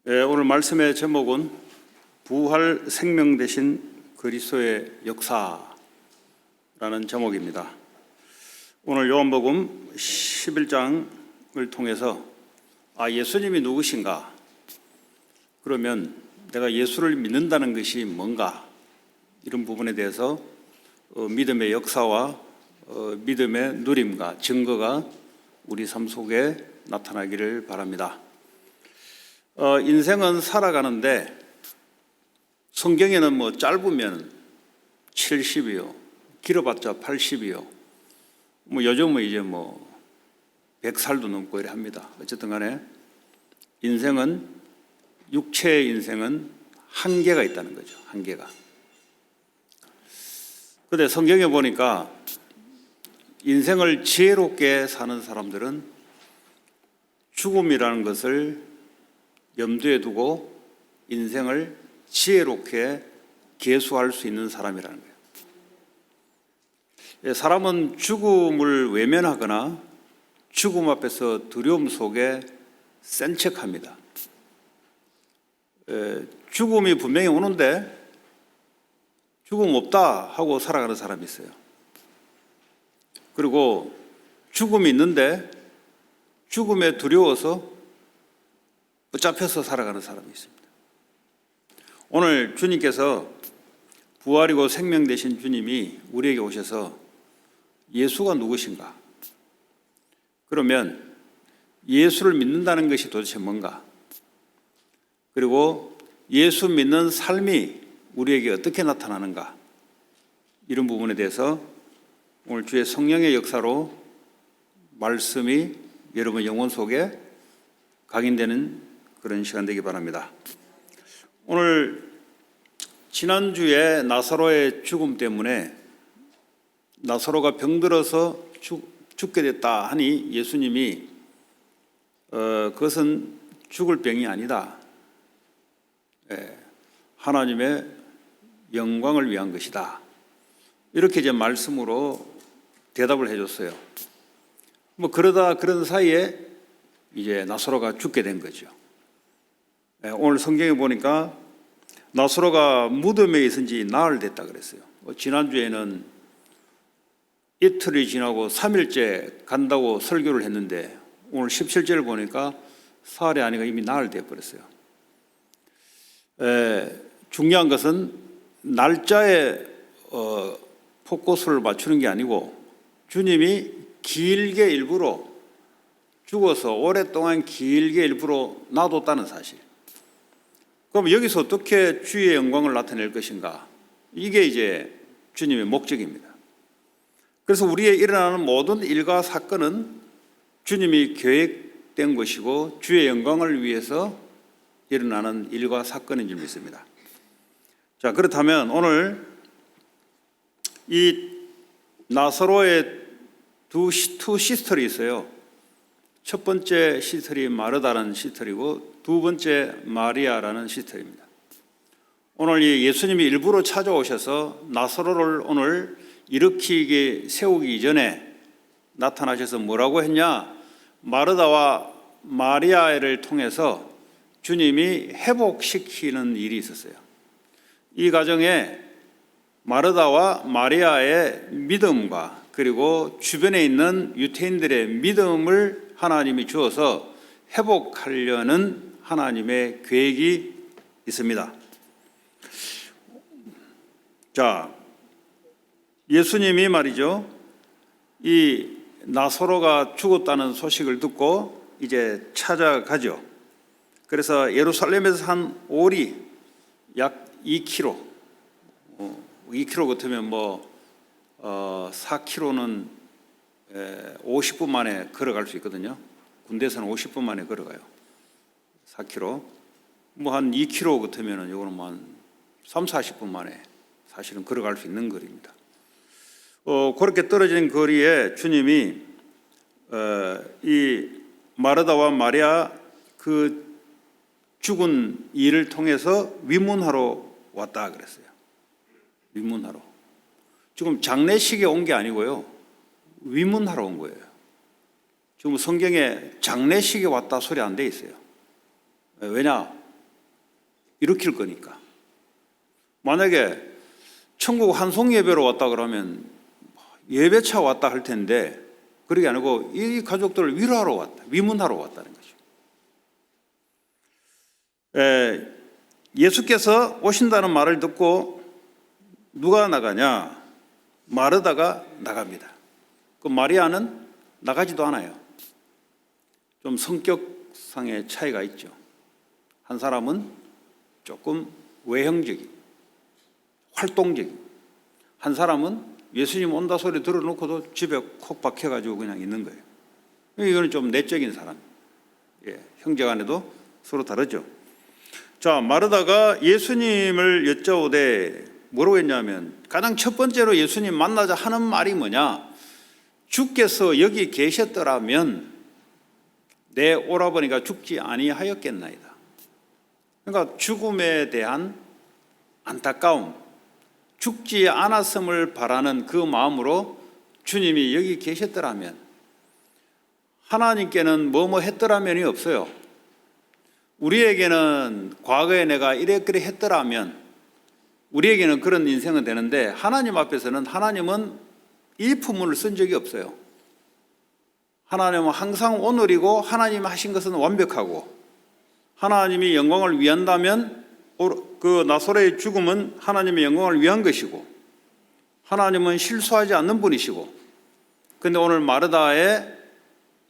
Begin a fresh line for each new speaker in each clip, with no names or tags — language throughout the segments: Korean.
오늘 말씀의 제목은 부활 생명 되신 그리스도의 역사라는 제목입니다. 오늘 요한복음 11장을 통해서 예수님이 누구신가? 그러면 내가 예수를 믿는다는 것이 뭔가? 이런 부분에 대해서 믿음의 역사와 믿음의 누림과 증거가 우리 삶 속에 나타나기를 바랍니다. 인생은 살아가는데 성경에는 짧으면 70이요, 길어봤자 80이요, 요즘은 이제 100살도 넘고 이래 합니다. 어쨌든 간에 인생은, 육체의 인생은 한계가 있다는 거죠. 한계가. 그런데 성경에 보니까 인생을 지혜롭게 사는 사람들은 죽음이라는 것을 염두에 두고 인생을 지혜롭게 계수할 수 있는 사람이라는 거예요. 사람은 죽음을 외면하거나 죽음 앞에서 두려움 속에 센 척합니다. 죽음이 분명히 오는데 죽음 없다 하고 살아가는 사람이 있어요. 그리고 죽음이 있는데 죽음에 두려워서 붙잡혀서 살아가는 사람이 있습니다. 오늘 주님께서 부활이고 생명 되신 주님이 우리에게 오셔서 예수가 누구신가? 그러면 예수를 믿는다는 것이 도대체 뭔가? 그리고 예수 믿는 삶이 우리에게 어떻게 나타나는가? 이런 부분에 대해서 오늘 주의 성령의 역사로 말씀이 여러분 영혼 속에 각인되는 그런 시간 되기 바랍니다. 오늘 지난주에 나사로의 죽음 때문에 나사로가 병들어서 죽게 됐다 하니 예수님이 그것은 죽을 병이 아니다. 하나님의 영광을 위한 것이다. 이렇게 이제 말씀으로 대답을 해줬어요. 그런 사이에 이제 나사로가 죽게 된 거죠. 오늘 성경에 보니까 나사로가 무덤에 있은 지 나흘 됐다 그랬어요. 지난주에는 이틀이 지나고 3일째 간다고 설교를 했는데 오늘 17절을 보니까 사흘이 아니고 이미 나흘 돼버렸어요. 중요한 것은 날짜에 포커스를 맞추는 게 아니고 주님이 길게 일부러 죽어서 오랫동안 길게 일부러 놔뒀다는 사실. 그럼 여기서 어떻게 주의 영광을 나타낼 것인가? 이게 이제 주님의 목적입니다. 그래서 우리의 일어나는 모든 일과 사건은 주님이 계획된 것이고 주의 영광을 위해서 일어나는 일과 사건인 줄 믿습니다. 자, 그렇다면 오늘 이 나사로의 두 시스터리 있어요. 첫 번째 시스터리 마르다라는 시스터리고 두 번째 마리아라는 시스터리입니다. 오늘 이 예수님이 일부러 찾아오셔서 나사로를 오늘 세우기 전에 나타나셔서 뭐라고 했냐? 마르다와 마리아를 통해서 주님이 회복시키는 일이 있었어요. 이 과정에 마르다와 마리아의 믿음과 그리고 주변에 있는 유대인들의 믿음을 하나님이 주어서 회복하려는 하나님의 계획이 있습니다. 자, 예수님이 말이죠, 이 나사로가 죽었다는 소식을 듣고 이제 찾아가죠. 그래서 예루살렘에서 한 오리 약 2km, 2km 같으면 4km는 50분 만에 걸어갈 수 있거든요. 군대에서는 50분 만에 걸어가요. 4km. 한 2km 같으면 이거는 한 3, 40분 만에 사실은 걸어갈 수 있는 거리입니다. 그렇게 떨어진 거리에 주님이 이 마르다와 마리아 그 죽은 일을 통해서 위문하러 왔다 그랬어요. 위문하러. 지금 장례식에 온 게 아니고요. 위문하러 온 거예요. 지금 성경에 장례식에 왔다 소리 안 돼 있어요. 왜냐? 일으킬 거니까. 만약에 천국 한송 예배로 왔다 그러면 예배차 왔다 할 텐데 그게 아니고 이 가족들을 위로하러 왔다, 위문하러 왔다는 거죠. 예수께서 오신다는 말을 듣고 누가 나가냐? 마르다가 나갑니다. 그 마리아는 나가지도 않아요. 좀 성격상의 차이가 있죠. 한 사람은 조금 외형적인, 활동적인, 한 사람은 예수님 온다 소리 들어놓고도 집에 콕 박혀가지고 그냥 있는 거예요. 이거는 좀 내적인 사람. 형제간에도 서로 다르죠. 자, 마르다가 예수님을 여쭤오되 뭐라고 했냐면 가장 첫 번째로 예수님 만나자 하는 말이 뭐냐? 주께서 여기 계셨더라면 내 오라버니가 죽지 아니하였겠나이다. 그러니까 죽음에 대한 안타까움, 죽지 않았음을 바라는 그 마음으로 주님이 여기 계셨더라면, 하나님께는 뭐뭐 했더라면이 없어요. 우리에게는 과거에 내가 이랬그래 했더라면 우리에게는 그런 인생은 되는데 하나님 앞에서는 하나님은 일품문을 쓴 적이 없어요. 하나님은 항상 오늘이고 하나님이 하신 것은 완벽하고 하나님이 영광을 위한다면 그 나사로의 죽음은 하나님의 영광을 위한 것이고 하나님은 실수하지 않는 분이시고, 그런데 오늘 마르다의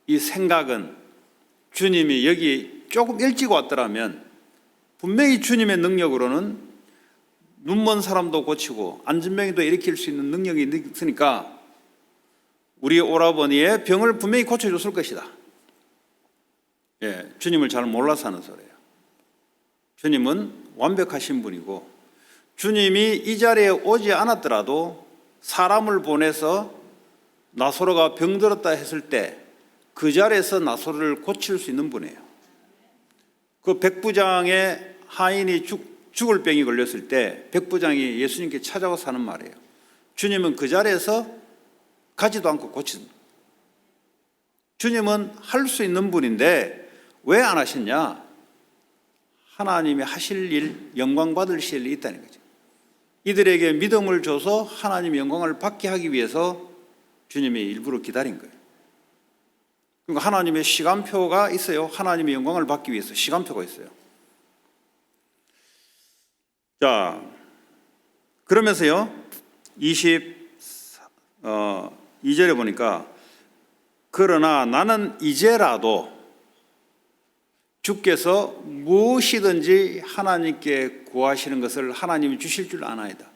이 생각은 주님이 여기 조금 일찍 왔더라면 분명히 주님의 능력으로는 눈먼 사람도 고치고 안진병이도 일으킬 수 있는 능력이 있으니까 우리 오라버니의 병을 분명히 고쳐줬을 것이다. 주님을 잘 몰라서 하는 소리예요. 주님은 완벽하신 분이고 주님이 이 자리에 오지 않았더라도 사람을 보내서 나사로가 병들었다 했을 때 그 자리에서 나사로를 고칠 수 있는 분이에요. 그 백부장의 하인이 죽을 병이 걸렸을 때 백부장이 예수님께 찾아와서 하는 말이에요. 주님은 그 자리에서 가지도 않고 고친다. 주님은 할 수 있는 분인데 왜 안 하셨냐? 하나님이 하실 일, 영광 받으실 일이 있다는 거죠. 이들에게 믿음을 줘서 하나님의 영광을 받게 하기 위해서 주님이 일부러 기다린 거예요. 그러니까 하나님의 시간표가 있어요. 하나님의 영광을 받기 위해서 시간표가 있어요. 자, 그러면서요 22절에 보니까 그러나 나는 이제라도 주께서 무엇이든지 하나님께 구하시는 것을 하나님이 주실 줄 아나이다.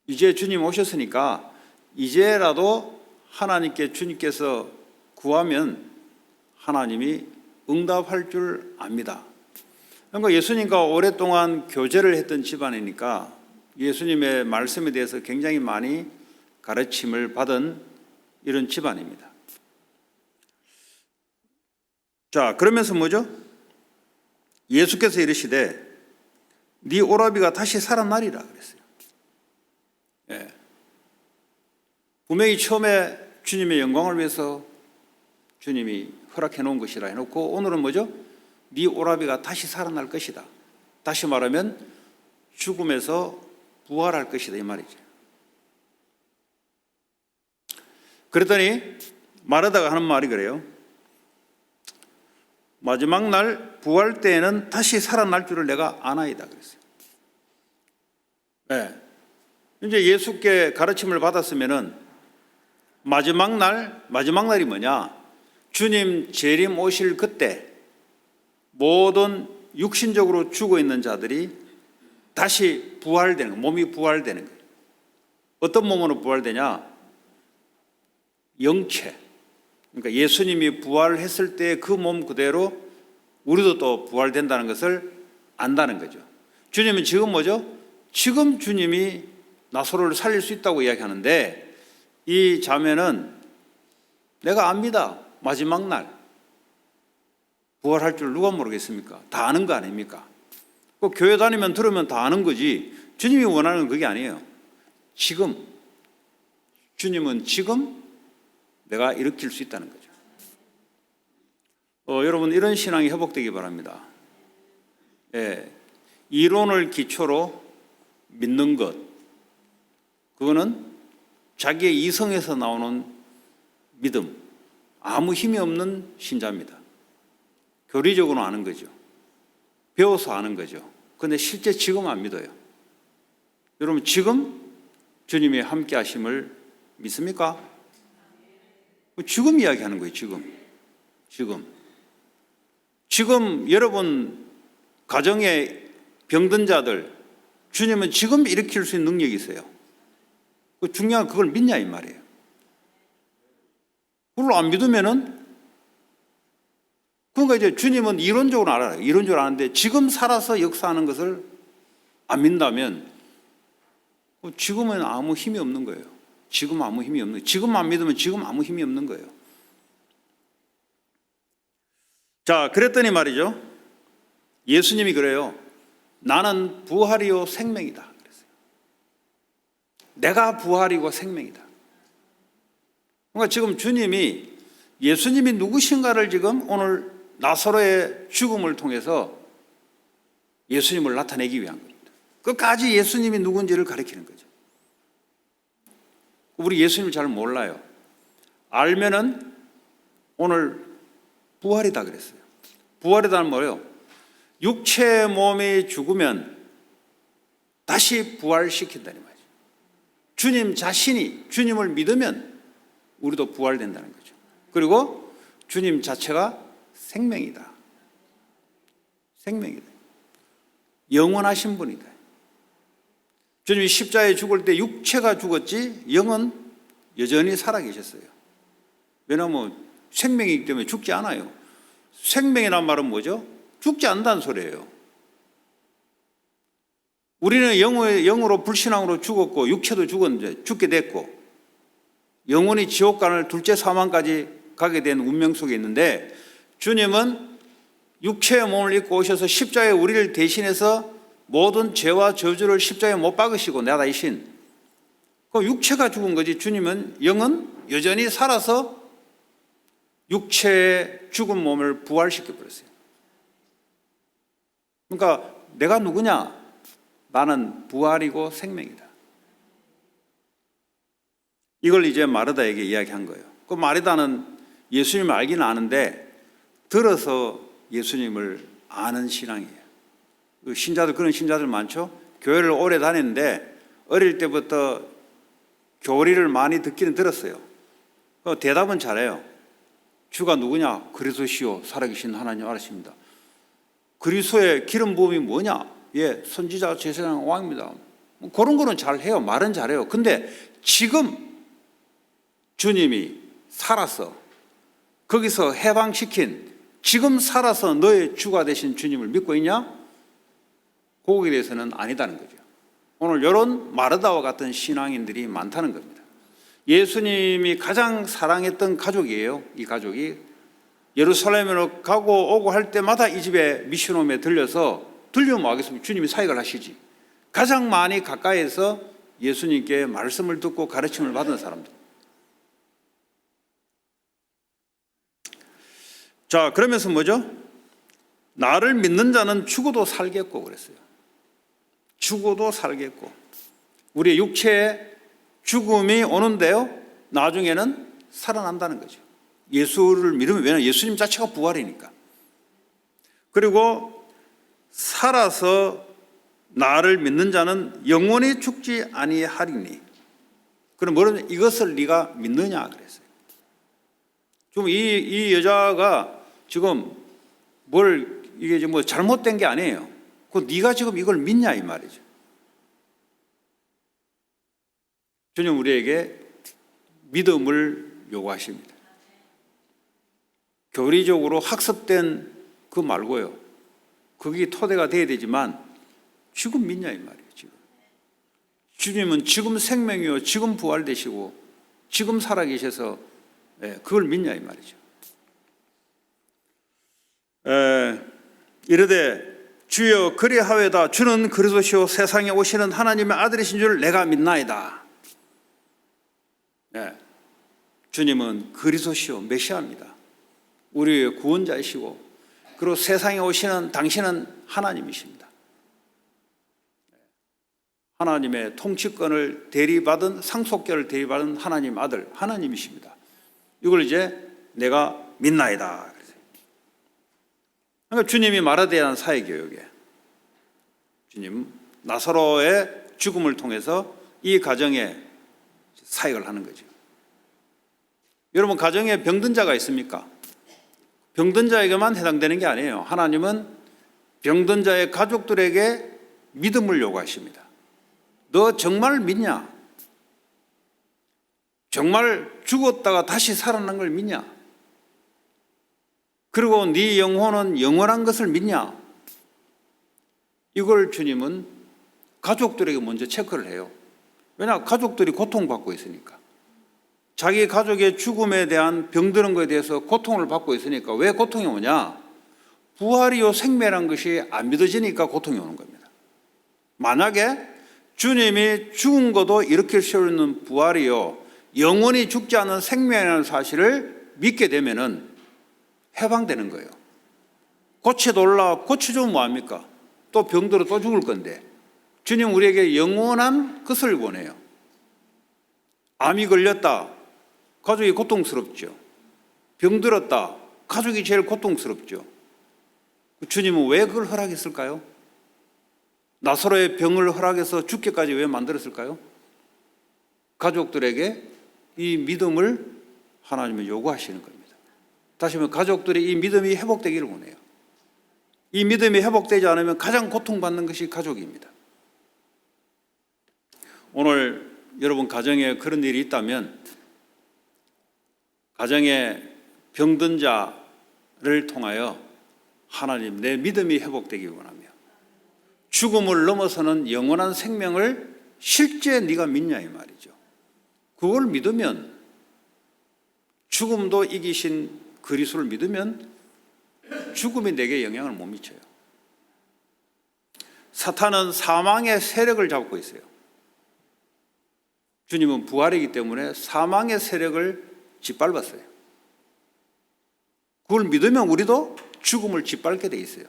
이제 주님 오셨으니까 이제라도 하나님께 주님께서 구하면 하나님이 응답할 줄 압니다. 그러니까 예수님과 오랫동안 교제를 했던 집안이니까 예수님의 말씀에 대해서 굉장히 많이 가르침을 받은 이런 집안입니다. 자, 그러면서 뭐죠? 예수께서 이르시되 네 오라비가 다시 살아나리라 그랬어요. 분명히 처음에 주님의 영광을 위해서 주님이 허락해 놓은 것이라 해놓고 오늘은 뭐죠? 네 오라비가 다시 살아날 것이다. 다시 말하면 죽음에서 부활할 것이다 이 말이죠. 그랬더니 마르다가 하는 말이 그래요. 마지막 날 부활 때에는 다시 살아날 줄을 내가 아나이다 그랬어요. 이제 예수께 가르침을 받았으면은 마지막 날이 뭐냐? 주님 재림 오실 그때 모든 육신적으로 죽어 있는 자들이 다시 부활되는 거예요. 몸이 부활되는 거예요. 어떤 몸으로 부활되냐? 영체. 그러니까 예수님이 부활했을 때 그 몸 그대로 우리도 또 부활된다는 것을 안다는 거죠. 주님은 지금 뭐죠? 지금 주님이 나사로를 살릴 수 있다고 이야기하는데 이 자매는 내가 압니다. 마지막 날 부활할 줄 누가 모르겠습니까? 다 아는 거 아닙니까? 꼭 교회 다니면 들으면 다 아는 거지. 주님이 원하는 건 그게 아니에요. 지금 주님은 지금 내가 일으킬 수 있다는 거죠. 여러분 이런 신앙이 회복되기 바랍니다. 이론을 기초로 믿는 것, 그거는 자기의 이성에서 나오는 믿음, 아무 힘이 없는 신자입니다. 교리적으로 아는 거죠. 배워서 아는 거죠. 그런데 실제 지금 안 믿어요. 여러분 지금 주님이 함께 하심을 믿습니까? 지금 이야기하는 거예요. 지금 여러분 가정에 병든 자들 주님은 지금 일으킬 수 있는 능력이 있어요. 중요한 그걸 믿냐 이 말이에요. 그걸 안 믿으면은 그러니까 이제 주님은 이론적으로 알아요. 이론적으로 아는데 지금 살아서 역사하는 것을 안 믿는다면 지금은 아무 힘이 없는 거예요. 지금 아무 힘이 없는 거예요. 지금 안 믿으면 지금 아무 힘이 없는 거예요. 자, 그랬더니 말이죠. 예수님이 그래요. 나는 부활이요 생명이다. 그랬어요. 내가 부활이고 생명이다. 그러니까 지금 예수님이 누구신가를 지금 오늘 나사로의 죽음을 통해서 예수님을 나타내기 위한 겁니다. 끝까지 예수님이 누군지를 가리키는 거죠. 우리 예수님을 잘 몰라요. 알면은 오늘 부활이다 그랬어요. 부활이다는 뭐예요? 육체의 몸이 죽으면 다시 부활시킨다는 말이죠. 주님 자신이 주님을 믿으면 우리도 부활된다는 거죠. 그리고 주님 자체가 생명이다. 생명이다. 영원하신 분이다. 주님이 십자가에 죽을 때 육체가 죽었지 영은 여전히 살아계셨어요. 왜냐하면 생명이기 때문에 죽지 않아요. 생명이란 말은 뭐죠? 죽지 않는다는 소리예요. 우리는 영으로 불신앙으로 죽었고 육체도 죽었는데 죽게 됐고 영원히 지옥간을 둘째 사망까지 가게 된 운명 속에 있는데 주님은 육체의 몸을 입고 오셔서 십자가에 우리를 대신해서 모든 죄와 저주를 십자가에 못 박으시고 내다이신 그 육체가 죽은 거지. 주님은 영은 여전히 살아서 육체의 죽은 몸을 부활시켜 버렸어요. 그러니까 내가 누구냐? 나는 부활이고 생명이다. 이걸 이제 마르다에게 이야기한 거예요. 그 마르다는 예수님을 알기는 아는데 들어서 예수님을 아는 신앙이에요. 그런 신자들 많죠? 교회를 오래 다녔는데 어릴 때부터 교리를 많이 듣기는 들었어요. 대답은 잘해요. 주가 누구냐? 그리스도시요 살아계신 하나님 알으십니다. 그리스도의 기름 부음이 뭐냐? 예, 선지자 제사장 왕입니다. 그런 거는 잘해요. 말은 잘해요. 근데 지금 주님이 살아서 거기서 해방시킨 지금 살아서 너의 주가 되신 주님을 믿고 있냐? 거기에 대해서는 아니다는 거죠. 오늘 이런 마르다와 같은 신앙인들이 많다는 겁니다. 예수님이 가장 사랑했던 가족이에요. 이 가족이 예루살렘으로 가고 오고 할 때마다 이 집에 미션홈에 들려서 들려면 하겠습니다. 주님이 사역을 하시지. 가장 많이 가까이에서 예수님께 말씀을 듣고 가르침을 받은 사람들. 자, 그러면서 뭐죠? 나를 믿는 자는 죽어도 살겠고 그랬어요. 죽어도 살겠고. 우리의 육체의 죽음이 오는데요. 나중에는 살아난다는 거죠. 예수를 믿으면, 왜냐하면 예수님 자체가 부활이니까. 그리고 살아서 나를 믿는 자는 영원히 죽지 아니하리니. 그럼 뭐냐면 이것을 네가 믿느냐 그랬어요. 좀 이 여자가 지금 이게 뭐 잘못된 게 아니에요. 네가 지금 이걸 믿냐 이 말이죠. 주님 우리에게 믿음을 요구하십니다. 교리적으로 학습된 그 말고요. 그게 토대가 돼야 되지만 지금 믿냐 이 말이에요. 지금 주님은 지금 생명이요, 지금 부활되시고 지금 살아계셔서 그걸 믿냐 이 말이죠. 이르되 주여 그리하외다. 주는 그리스도시요 세상에 오시는 하나님의 아들이신 줄 내가 믿나이다. 주님은 그리스도시요 메시아입니다. 우리의 구원자이시고 그리고 세상에 오시는 당신은 하나님이십니다. 하나님의 통치권을 대리받은 상속자를 대리받은 하나님 아들 하나님이십니다. 이걸 이제 내가 믿나이다. 그러니까 주님이 말하에 대한 사회교육에 주님 나사로의 죽음을 통해서 이 가정에 사역을 하는 거죠. 여러분 가정에 병든 자가 있습니까? 병든 자에게만 해당되는 게 아니에요. 하나님은 병든 자의 가족들에게 믿음을 요구하십니다. 너 정말 믿냐? 정말 죽었다가 다시 살아난 걸 믿냐? 그리고 네 영혼은 영원한 것을 믿냐? 이걸 주님은 가족들에게 먼저 체크를 해요. 왜냐? 가족들이 고통받고 있으니까. 자기 가족의 죽음에 대한 병드는 것에 대해서 고통을 받고 있으니까. 왜 고통이 오냐? 부활이요 생매란 것이 안 믿어지니까 고통이 오는 겁니다. 만약에 주님이 죽은 것도 일으킬 수 있는 부활이요 영원히 죽지 않은 생명이라는 사실을 믿게 되면은 해방되는 거예요. 고쳐돌라 고쳐주면 뭐합니까? 또 병들어 또 죽을 건데 주님 우리에게 영원한 것을 원해요. 암이 걸렸다. 가족이 고통스럽죠. 병들었다. 가족이 제일 고통스럽죠. 주님은 왜 그걸 허락했을까요? 나사로의 병을 허락해서 죽게까지 왜 만들었을까요? 가족들에게 이 믿음을 하나님은 요구하시는 겁니다. 다시 말해 가족들이 이 믿음이 회복되기를 원해요. 이 믿음이 회복되지 않으면 가장 고통받는 것이 가족입니다. 오늘 여러분 가정에 그런 일이 있다면 가정에 병든 자를 통하여 하나님 내 믿음이 회복되기 원하며 죽음을 넘어서는 영원한 생명을 실제 네가 믿냐 이 말이죠. 그걸 믿으면 죽음도 이기신 그리스도를 믿으면 죽음이 내게 영향을 못 미쳐요. 사탄은 사망의 세력을 잡고 있어요. 주님은 부활이기 때문에 사망의 세력을 짓밟았어요. 그걸 믿으면 우리도 죽음을 짓밟게 돼 있어요.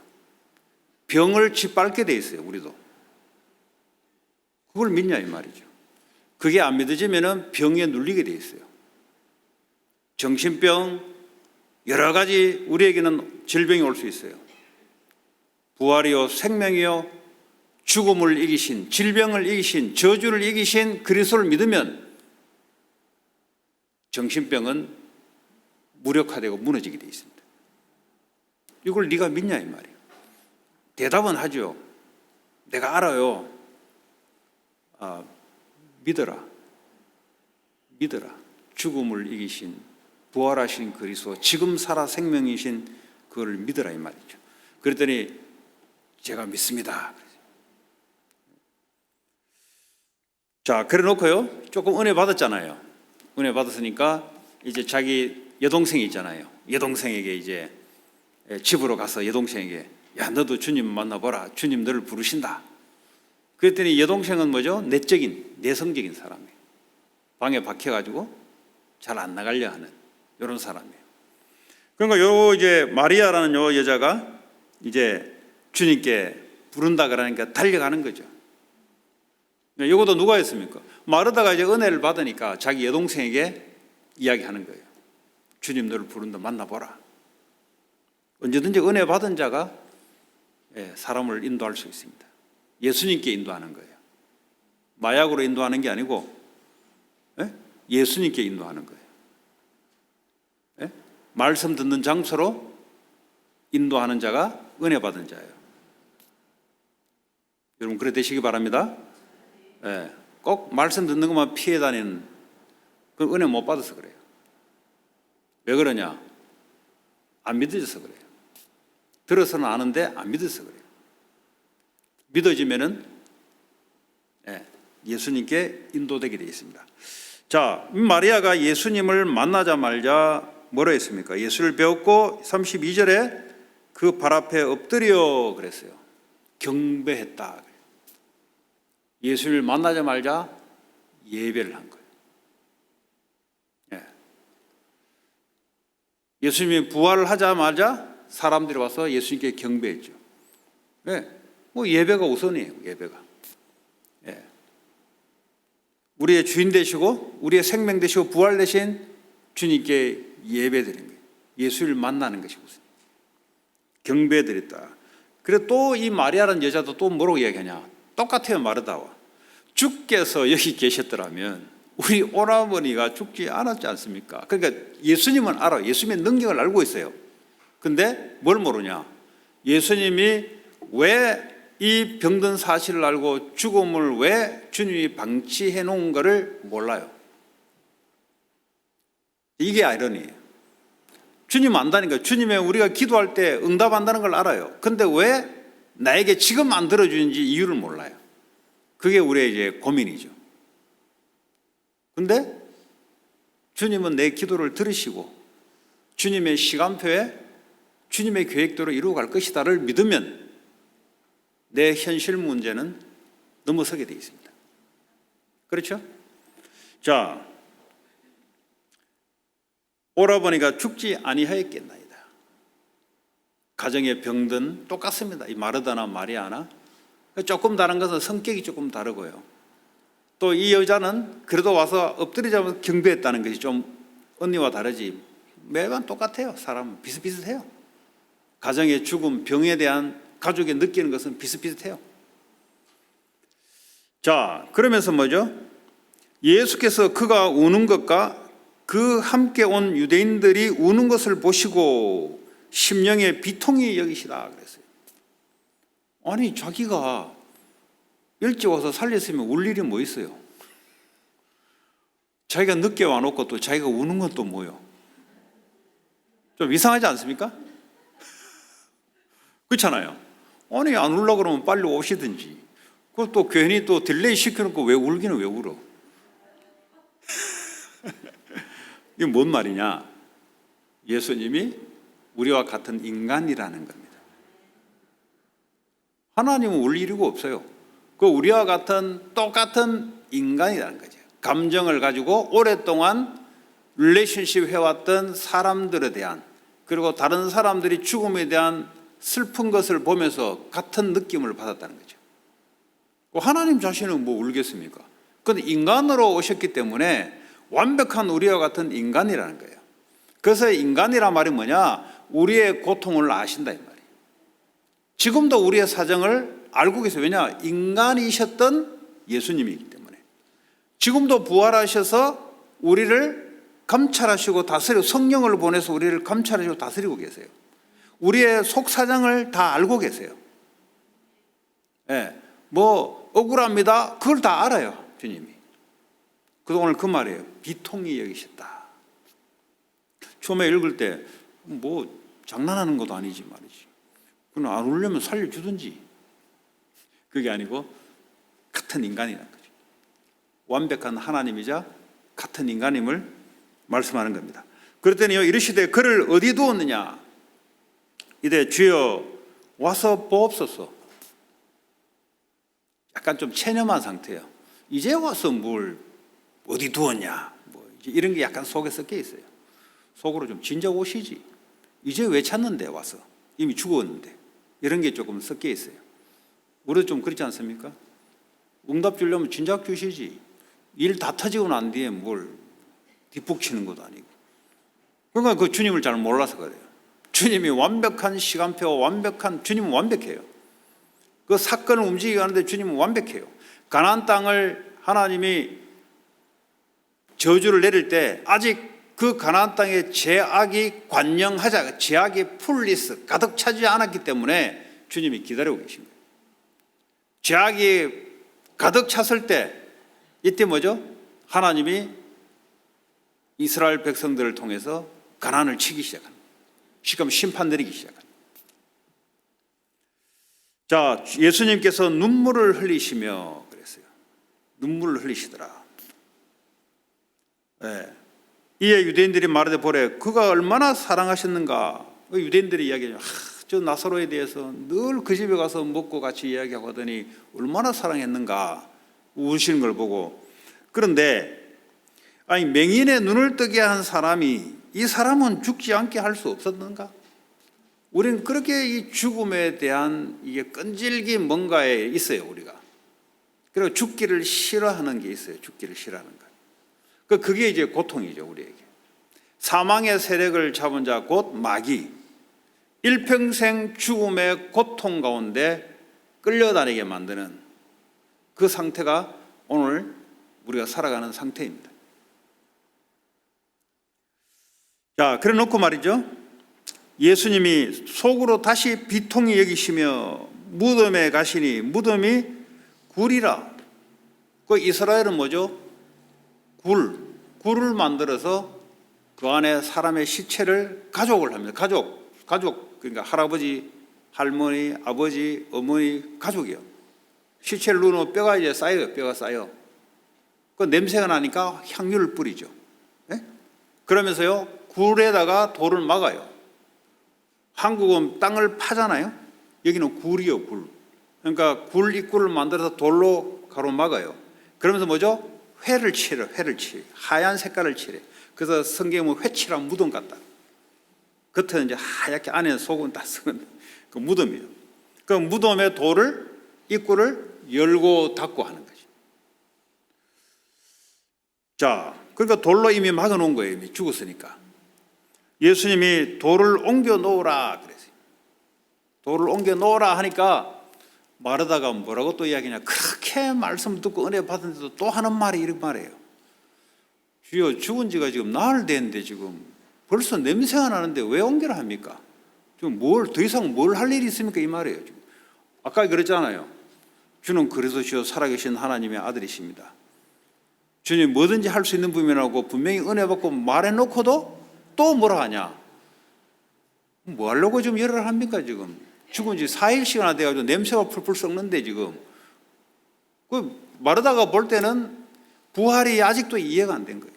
병을 짓밟게 돼 있어요. 우리도. 그걸 믿냐 이 말이죠. 그게 안 믿어지면 병에 눌리게 돼 있어요. 정신병 여러 가지 우리에게는 질병이 올 수 있어요. 부활이요 생명이요 죽음을 이기신 질병을 이기신 저주를 이기신 그리스도를 믿으면 정신병은 무력화되고 무너지게 돼 있습니다. 이걸 네가 믿냐 이 말이에요. 대답은 하죠. 내가 알아요. 믿어라. 믿어라. 죽음을 이기신 부활하신 그리스도 지금 살아 생명이신 그걸 믿어라 이 말이죠. 그랬더니 제가 믿습니다. 자, 그래 놓고요. 조금 은혜 받았잖아요. 은혜 받았으니까 이제 자기 여동생이 있잖아요. 여동생에게 이제 집으로 가서 여동생에게 야 너도 주님 만나보라. 주님 너를 부르신다. 그랬더니 여동생은 뭐죠? 내성적인 사람이에요. 방에 박혀가지고 잘 안 나가려 하는 이런 사람이에요. 그러니까 요 이제 마리아라는 요 여자가 이제 주님께 부른다 그러니까 달려가는 거죠. 이것도 누가 했습니까? 마르다가 이제 은혜를 받으니까 자기 여동생에게 이야기하는 거예요. 주님 너를 부른다 만나보라. 언제든지 은혜 받은 자가 사람을 인도할 수 있습니다. 예수님께 인도하는 거예요. 마약으로 인도하는 게 아니고 예수님께 인도하는 거예요. 말씀 듣는 장소로 인도하는 자가 은혜 받은 자예요. 여러분 그래 되시기 바랍니다. 꼭 말씀 듣는 것만 피해 다니는 그 은혜 못 받아서 그래요. 왜 그러냐? 안 믿어져서 그래요. 들어서는 아는데 안 믿어서 그래요. 믿어지면은 예수님께 인도되게 되어 있습니다. 자, 마리아가 예수님을 만나자마자 뭐라 했습니까? 예수를 배웠고 32절에 그 발 앞에 엎드려 그랬어요. 경배했다. 예수를 만나자마자 예배를 한 거예요. 예수님이 부활하자마자 사람들이 와서 예수님께 경배했죠. 네. 뭐 예배가 우선이에요. 예배가. 예. 우리의 주인 되시고 우리의 생명 되시고 부활 되신 주님께 예배드리는 거예요. 예수를 만나는 것이 우선. 경배드렸다. 그리고 또 이 마리아라는 여자도 또 뭐라고 이야기하냐. 똑같아요. 마르다와. 주께서 여기 계셨더라면 우리 오라버니가 죽지 않았지 않습니까? 그러니까 예수님은 알아요. 예수님의 능력을 알고 있어요. 근데 뭘 모르냐. 예수님이 왜 이 병든 사실을 알고 죽음을 왜 주님이 방치해 놓은 것을 몰라요. 이게 아이러니예요. 주님 안다니까. 주님의 우리가 기도할 때 응답한다는 걸 알아요. 근데 왜 나에게 지금 안 들어주는지 이유를 몰라요. 그게 우리의 이제 고민이죠. 근데 주님은 내 기도를 들으시고 주님의 시간표에 주님의 계획대로 이루어갈 것이다를 믿으면 내 현실 문제는 넘어서게 되어 있습니다. 그렇죠? 자, 오라버니가 죽지 아니하였겠나이다. 가정의 병든 똑같습니다. 이 마르다나 마리아나. 조금 다른 것은 성격이 조금 다르고요. 또 이 여자는 그래도 와서 엎드리자마자 경배했다는 것이 좀 언니와 다르지. 매번 똑같아요. 사람은 비슷비슷해요. 가정의 죽음, 병에 대한 가족이 느끼는 것은 비슷비슷해요. 자, 그러면서 뭐죠? 예수께서 그가 우는 것과 그 함께 온 유대인들이 우는 것을 보시고 심령에 비통히 여기시다 그랬어요. 아니, 자기가 일찍 와서 살렸으면 울 일이 뭐 있어요? 자기가 늦게 와놓고 또 자기가 우는 건 또 뭐요? 좀 이상하지 않습니까? 그렇잖아요. 아니, 안 울려고 그러면 빨리 오시든지. 그것도 괜히 또 딜레이 시켜놓고 왜 울기는 왜 울어? 이게 뭔 말이냐? 예수님이 우리와 같은 인간이라는 겁니다. 하나님은 울 일이고 없어요. 그 우리와 같은 똑같은 인간이라는 거죠. 감정을 가지고 오랫동안 릴레이션십 해왔던 사람들에 대한, 그리고 다른 사람들이 죽음에 대한 슬픈 것을 보면서 같은 느낌을 받았다는 거죠. 하나님 자신은 뭐 울겠습니까? 그런데 인간으로 오셨기 때문에 완벽한 우리와 같은 인간이라는 거예요. 그래서 인간이란 말이 뭐냐? 우리의 고통을 아신다 이 말이에요. 지금도 우리의 사정을 알고 계세요. 왜냐? 인간이셨던 예수님이기 때문에. 지금도 부활하셔서 우리를 감찰하시고 다스리고 성령을 보내서 우리를 감찰하시고 다스리고 계세요. 우리의 속 사정을 다 알고 계세요. 예, 뭐 억울합니다. 그걸 다 알아요, 주님이. 그래서 오늘 그 말이에요. 비통히 여기셨다. 처음에 읽을 때 뭐 장난하는 것도 아니지 말이지. 그럼 안 울려면 살려주든지. 그게 아니고 같은 인간이라는 거죠. 완벽한 하나님이자 같은 인간임을 말씀하는 겁니다. 그랬더니 이르시되 그를 어디 두었느냐? 이래 주여 와서 보옵소서. 약간 좀 체념한 상태예요. 이제 와서 뭘 어디 두었냐? 뭐 이런 게 약간 속에 섞여 있어요. 속으로 좀 진작 오시지. 이제 왜 찾는데 와서? 이미 죽었는데. 이런 게 조금 섞여 있어요. 우리도 좀 그렇지 않습니까? 응답 주려면 진작 주시지. 일 다 터지고 난 뒤에 뭘 뒷북치는 것도 아니고. 그러니까 그 주님을 잘 몰라서 그래요. 주님이 완벽한 시간표, 주님은 완벽해요. 그 사건을 움직이게 하는데 주님은 완벽해요. 가나안 땅을 하나님이 저주를 내릴 때 아직 그 가나안 땅에 죄악이 관영하자, 죄악이 풀리스 가득 차지 않았기 때문에 주님이 기다리고 계십니다. 죄악이 가득 찼을 때 이때 뭐죠? 하나님이 이스라엘 백성들을 통해서 가나안을 치기 시작합니다. 지금 심판 내리기 시작합니다. 자, 예수님께서 눈물을 흘리시며 그랬어요. 눈물을 흘리시더라. 네. 이에 유대인들이 말하되 보래 그가 얼마나 사랑하셨는가. 유대인들이 이야기해요. 저 나사로에 대해서 늘 그 집에 가서 먹고 같이 이야기하고 하더니 얼마나 사랑했는가 우시는 걸 보고. 그런데 아니 맹인의 눈을 뜨게 한 사람이 이 사람은 죽지 않게 할 수 없었는가? 우리는 그렇게 이 죽음에 대한 이게 끈질긴 뭔가에 있어요, 우리가. 그리고 죽기를 싫어하는 게 있어요. 죽기를 싫어하는 거. 그게 이제 고통이죠, 우리에게. 사망의 세력을 잡은 자 곧 마귀. 일평생 죽음의 고통 가운데 끌려다니게 만드는 그 상태가 오늘 우리가 살아가는 상태입니다. 자, 그래 놓고 말이죠. 예수님이 속으로 다시 비통히 여기시며 무덤에 가시니 무덤이 굴이라. 그 이스라엘은 뭐죠? 굴을 만들어서 그 안에 사람의 시체를 가족을 합니다. 가족 그러니까 할아버지, 할머니, 아버지, 어머니, 가족이요. 시체를 누르면 뼈가 이제 쌓여요. 뼈가 쌓여. 그 냄새가 나니까 향유를 뿌리죠. 네? 그러면서요 굴에다가 돌을 막아요. 한국은 땅을 파잖아요. 여기는 굴이요, 굴. 그러니까 굴 입구를 만들어서 돌로 가로막아요. 그러면서 뭐죠? 회를 칠해요. 하얀 색깔을 칠해. 그래서 성경은 회칠한 무덤 같다. 겉은 이제 하얗게 안에는 속은 다 썩은 그 무덤이에요. 그 무덤의 돌을 입구를 열고 닫고 하는 거죠. 자, 그러니까 돌로 이미 막아 놓은 거예요. 이미 죽었으니까. 예수님이 돌을 옮겨 놓으라 그랬어요. 돌을 옮겨 놓으라 하니까 마르다가 뭐라고 또 이야기냐. 그렇게 말씀 듣고 은혜 받았는데도 또 하는 말이 이런 말이에요. 주여, 죽은 지가 지금 나흘 됐는데 지금 벌써 냄새가 나는데 왜 옮겨라 합니까? 지금 더 이상 뭘 할 일이 있습니까? 이 말이에요. 지금. 아까 그랬잖아요. 주는 그리스도시요 살아계신 하나님의 아들이십니다. 주님 뭐든지 할 수 있는 분이라고 분명히 은혜 받고 말해놓고도 또 뭐라 하냐? 뭐 하려고 지금 열을 합니까? 지금 죽은 지 4일씩이나 돼가지고 냄새가 풀풀 썩는데 지금 그 마르다가 볼 때는 부활이 아직도 이해가 안 된 거예요.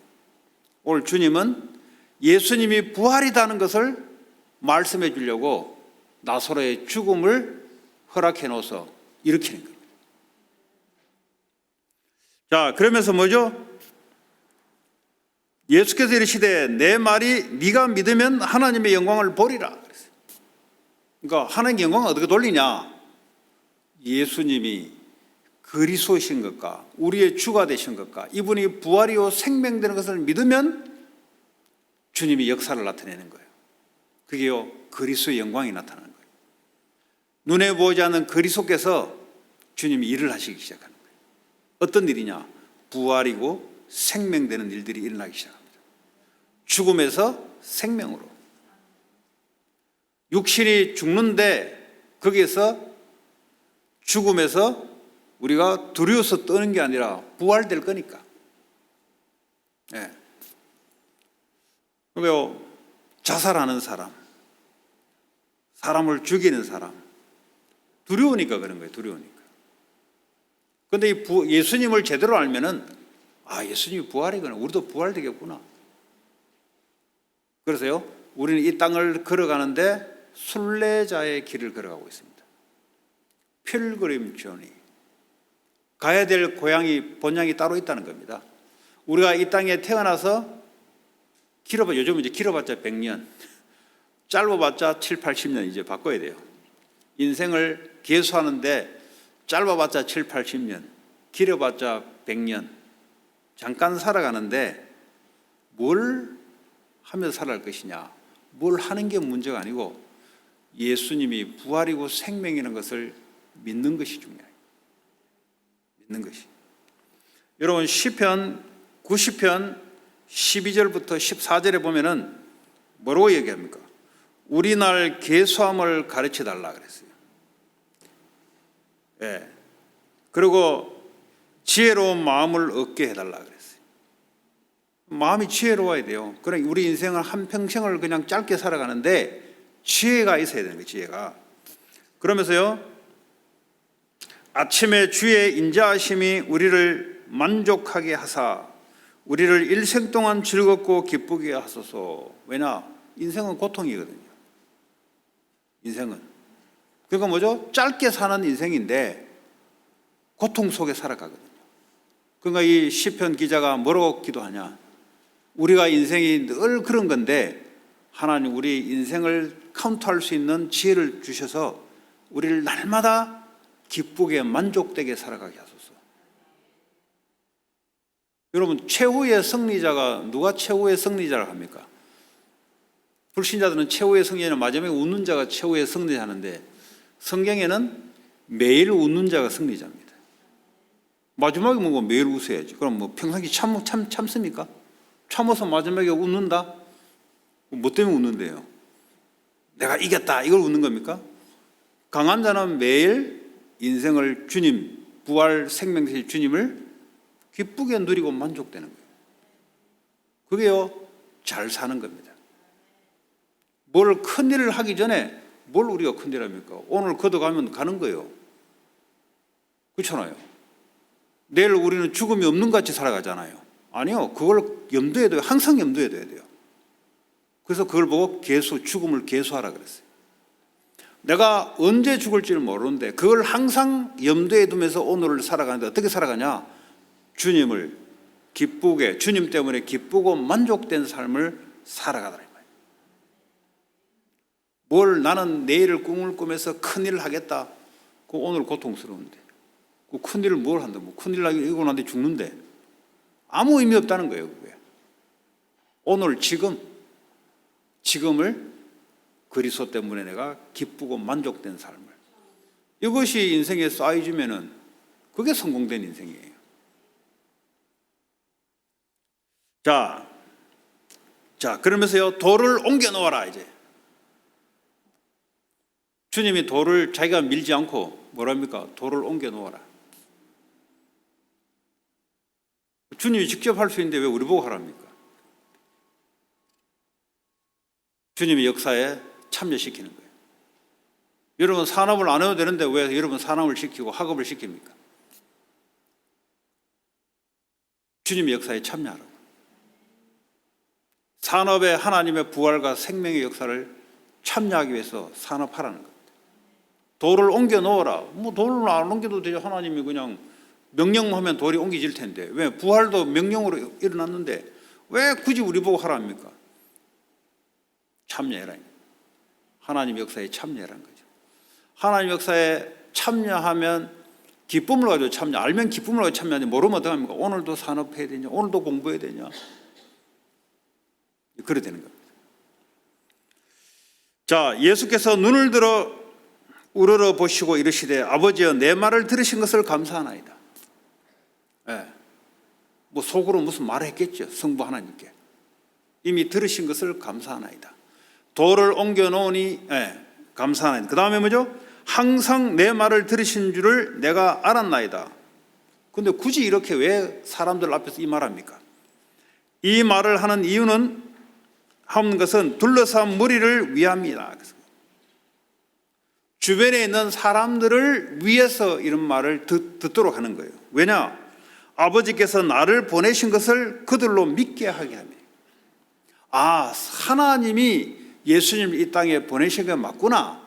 오늘 주님은 예수님이 부활이라는 것을 말씀해 주려고 나사로의 죽음을 허락해 놓아서 일으키는 거예요. 자, 그러면서 뭐죠? 예수께서 이르시되 내 말이 네가 믿으면 하나님의 영광을 보리라 그랬어요. 그러니까 하나님의 영광을 어떻게 돌리냐? 예수님이 그리스도이신 것과 우리의 주가 되신 것과 이분이 부활이요 생명되는 것을 믿으면 주님이 역사를 나타내는 거예요. 그게요 그리스도의 영광이 나타나는 거예요. 눈에 보이지 않는 그리스도께서 주님이 일을 하시기 시작하는 거예요. 어떤 일이냐? 부활이고 생명되는 일들이 일어나기 시작합니다. 죽음에서 생명으로. 육신이 죽는데 거기에서 죽음에서 우리가 두려워서 떠는 게 아니라 부활될 거니까. 예. 그리고 자살하는 사람, 사람을 죽이는 사람, 두려우니까 그런 거예요. 두려우니까. 그런데 예수님을 제대로 알면은 예수님이 부활이구나. 우리도 부활되겠구나. 그래서요, 우리는 이 땅을 걸어가는데 순례자의 길을 걸어가고 있습니다. 필그림 조니. 가야 될 고향이 본향이 따로 있다는 겁니다. 우리가 이 땅에 태어나서 요즘 이제 길어봤자 100년, 짧아봤자 7, 80년 이제 바꿔야 돼요. 인생을 계수하는데 짧아봤자 7, 80년, 길어봤자 100년. 잠깐 살아가는데 뭘 하며 살아갈 것이냐, 뭘 하는 게 문제가 아니고 예수님이 부활이고 생명이라는 것을 믿는 것이 중요해요. 믿는 것이. 여러분 시편 90편 12절부터 14절에 보면은 뭐라고 얘기합니까? 우리 날 계수함을 가르쳐 달라 그랬어요. 예. 그리고 지혜로운 마음을 얻게 해달라 그랬어요. 마음이 지혜로워야 돼요. 그러니까 우리 인생을 한평생을 그냥 짧게 살아가는데 지혜가 있어야 되는 거예요. 지혜가. 그러면서요, 아침에 주의 인자하심이 우리를 만족하게 하사 우리를 일생 동안 즐겁고 기쁘게 하소서. 왜냐? 인생은 고통이거든요. 인생은. 그러니까 뭐죠? 짧게 사는 인생인데 고통 속에 살아가거든요. 그러니까 이 시편 기자가 뭐라고 기도하냐? 우리가 인생이 늘 그런 건데 하나님 우리 인생을 카운트할 수 있는 지혜를 주셔서 우리를 날마다 기쁘게 만족되게 살아가게 하소서. 여러분, 최후의 승리자가 누가 최후의 승리자를 합니까? 불신자들은 최후의 승리자는 마지막에 웃는 자가 최후의 승리자하는데 성경에는 매일 웃는 자가 승리자입니다. 마지막에 뭐 매일 웃어야지. 그럼 뭐 평상시 참습니까? 참아서 마지막에 웃는다? 뭐 때문에 웃는데요? 내가 이겼다 이걸 웃는 겁니까? 강한 자는 매일 인생을 주님, 부활 생명 되실 주님을 기쁘게 누리고 만족되는 거예요. 그게요, 잘 사는 겁니다. 뭘 큰일을 하기 전에 뭘 우리가 큰일 합니까? 오늘 걷어가면 가는 거예요. 그렇잖아요. 내일 우리는 죽음이 없는 것 같이 살아가잖아요. 아니요. 그걸 염두에 둬요. 항상 염두에 둬야 돼요. 그래서 그걸 보고 죽음을 계수하라 그랬어요. 내가 언제 죽을지를 모르는데 그걸 항상 염두에 두면서 오늘을 살아가는데 어떻게 살아가냐? 주님을 기쁘게, 주님 때문에 기쁘고 만족된 삶을 살아가더라. 뭘 나는 내일을 꿈을 꾸면서 큰일을 하겠다. 그 오늘 고통스러운데. 그 큰일을 뭘 한다. 뭐 큰일 이고 난데 죽는데. 아무 의미 없다는 거예요. 그게. 오늘 지금을 그리스도 때문에 내가 기쁘고 만족된 삶을. 이것이 인생에 쌓여지면은 그게 성공된 인생이에요. 자, 그러면서요, 돌을 옮겨 놓아라, 이제. 주님이 돌을 자기가 밀지 않고 뭐랍니까? 돌을 옮겨 놓아라. 주님이 직접 할 수 있는데 왜 우리 보고 하랍니까? 주님이 역사에 참여시키는 거예요. 여러분 산업을 안 해도 되는데 왜 여러분 산업을 시키고 학업을 시킵니까? 주님의 역사에 참여하라고. 산업에 하나님의 부활과 생명의 역사를 참여하기 위해서 산업하라는 겁니다. 돌을 옮겨 놓으라. 뭐 돌을 안 옮겨도 되죠. 하나님이 그냥 명령하면 돌이 옮겨질 텐데. 왜? 부활도 명령으로 일어났는데 왜 굳이 우리 보고 하라 합니까? 참여해라. 하나님 역사에 참여해라는 거죠. 하나님 역사에 참여하면 기쁨을 가지고 참여, 알면 기쁨을 가지고 참여하지 모르면 어떡 합니까? 오늘도 산업해야 되냐? 오늘도 공부해야 되냐? 그래 되는 겁니다. 자, 예수께서 눈을 들어 우러러 보시고 이르시되 아버지여 내 말을 들으신 것을 감사하나이다. 예. 뭐 속으로 무슨 말을 했겠죠. 성부 하나님께. 이미 들으신 것을 감사하나이다. 돌을 옮겨 놓으니 감사하나이다. 그 다음에 뭐죠? 항상 내 말을 들으신 줄을 내가 알았나이다. 근데 굳이 이렇게 왜 사람들 앞에서 이 말합니까? 이 말을 하는 이유는 하는 것은 둘러싼 무리를 위함이다. 주변에 있는 사람들을 위해서 이런 말을 듣도록 하는 거예요. 왜냐? 아버지께서 나를 보내신 것을 그들로 믿게 하게 합니다. 아, 하나님이 예수님을 이 땅에 보내신 게 맞구나.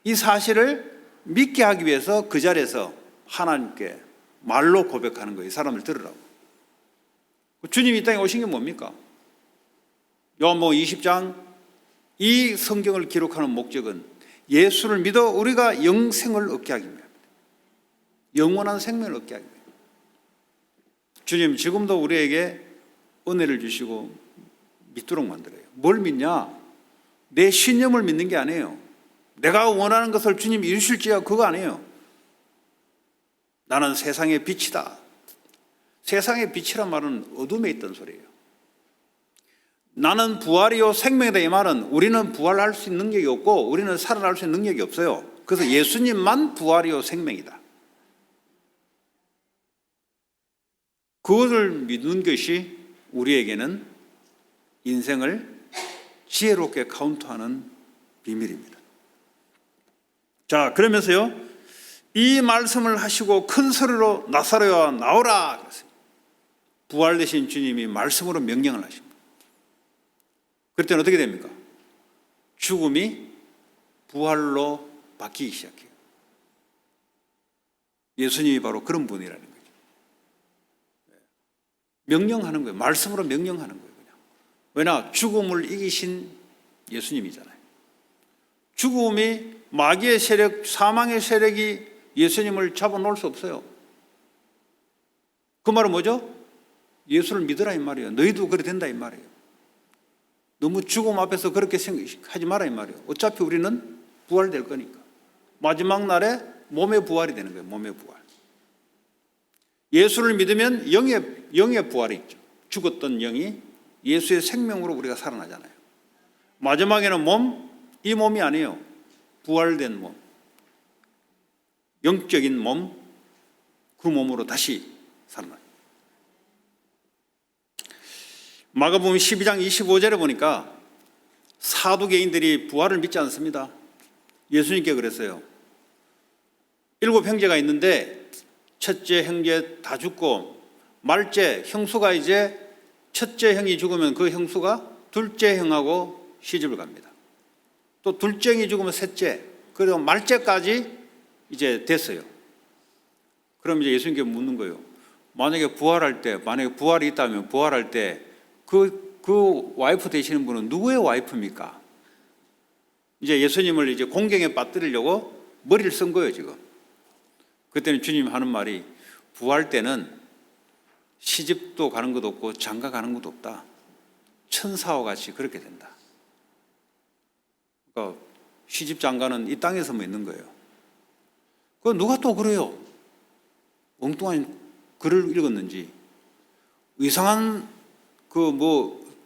이 사실을 믿게 하기 위해서 그 자리에서 하나님께 말로 고백하는 거예요. 이 사람을 들으라고. 주님이 이 땅에 오신 게 뭡니까? 요한복음 20장 이 성경을 기록하는 목적은 예수를 믿어 우리가 영생을 얻게 하기 위함입니다. 영원한 생명을 얻게 하기 위함입니다. 주님 지금도 우리에게 은혜를 주시고 믿도록 만들어요. 뭘 믿냐? 내 신념을 믿는 게 아니에요. 내가 원하는 것을 주님이 이루실지야 그거 아니에요. 나는 세상의 빛이다. 세상의 빛이란 말은 어둠에 있던 소리예요. 나는 부활이요 생명이다 이 말은 우리는 부활할 수 있는 능력이 없고 우리는 살아날 수 있는 능력이 없어요. 그래서 예수님만 부활이요 생명이다. 그것을 믿는 것이 우리에게는 인생을 지혜롭게 카운트하는 비밀입니다. 자, 그러면서요 이 말씀을 하시고 큰 소리로 나사로야 나오라 그랬어요. 부활되신 주님이 말씀으로 명령을 하십니다. 그럴 때는 어떻게 됩니까? 죽음이 부활로 바뀌기 시작해요. 예수님이 바로 그런 분이라는 거죠. 명령하는 거예요. 말씀으로 명령하는 거예요. 그냥. 왜냐? 죽음을 이기신 예수님이잖아요. 죽음이 마귀의 세력, 사망의 세력이 예수님을 잡아놓을 수 없어요. 그 말은 뭐죠? 예수를 믿으라 이 말이에요. 너희도 그래 된다 이 말이에요. 너무 죽음 앞에서 그렇게 생각하지 마라 이 말이에요. 어차피 우리는 부활될 거니까. 마지막 날에 몸의 부활이 되는 거예요. 몸의 부활. 예수를 믿으면 영의 부활이 있죠. 죽었던 영이 예수의 생명으로 우리가 살아나잖아요. 마지막에는 이 몸이 아니에요. 부활된 몸, 영적인 몸, 그 몸으로 다시 살아나요. 마가복음 12장 25절에 보니까 사두개인들이 부활을 믿지 않습니다. 예수님께 그랬어요. 7 형제가 있는데 첫째 형제 다 죽고 말째 형수가 이제 첫째 형이 죽으면 그 형수가 둘째 형하고 시집을 갑니다. 또 둘째 형이 죽으면 셋째, 그리고 말째까지 이제 됐어요. 그럼 이제 예수님께 묻는 거예요. 만약에 부활이 있다면 부활할 때 그 와이프 되시는 분은 누구의 와이프입니까? 이제 예수님을 이제 공경에 빠뜨리려고 머리를 쓴 거예요, 지금. 그때는 주님 하는 말이 부활 때는 시집도 가는 것도 없고 장가 가는 것도 없다. 천사와 같이 그렇게 된다. 그러니까 시집 장가는 이 땅에서만 있는 거예요. 그 누가 또 그래요? 엉뚱한 글을 읽었는지 이상한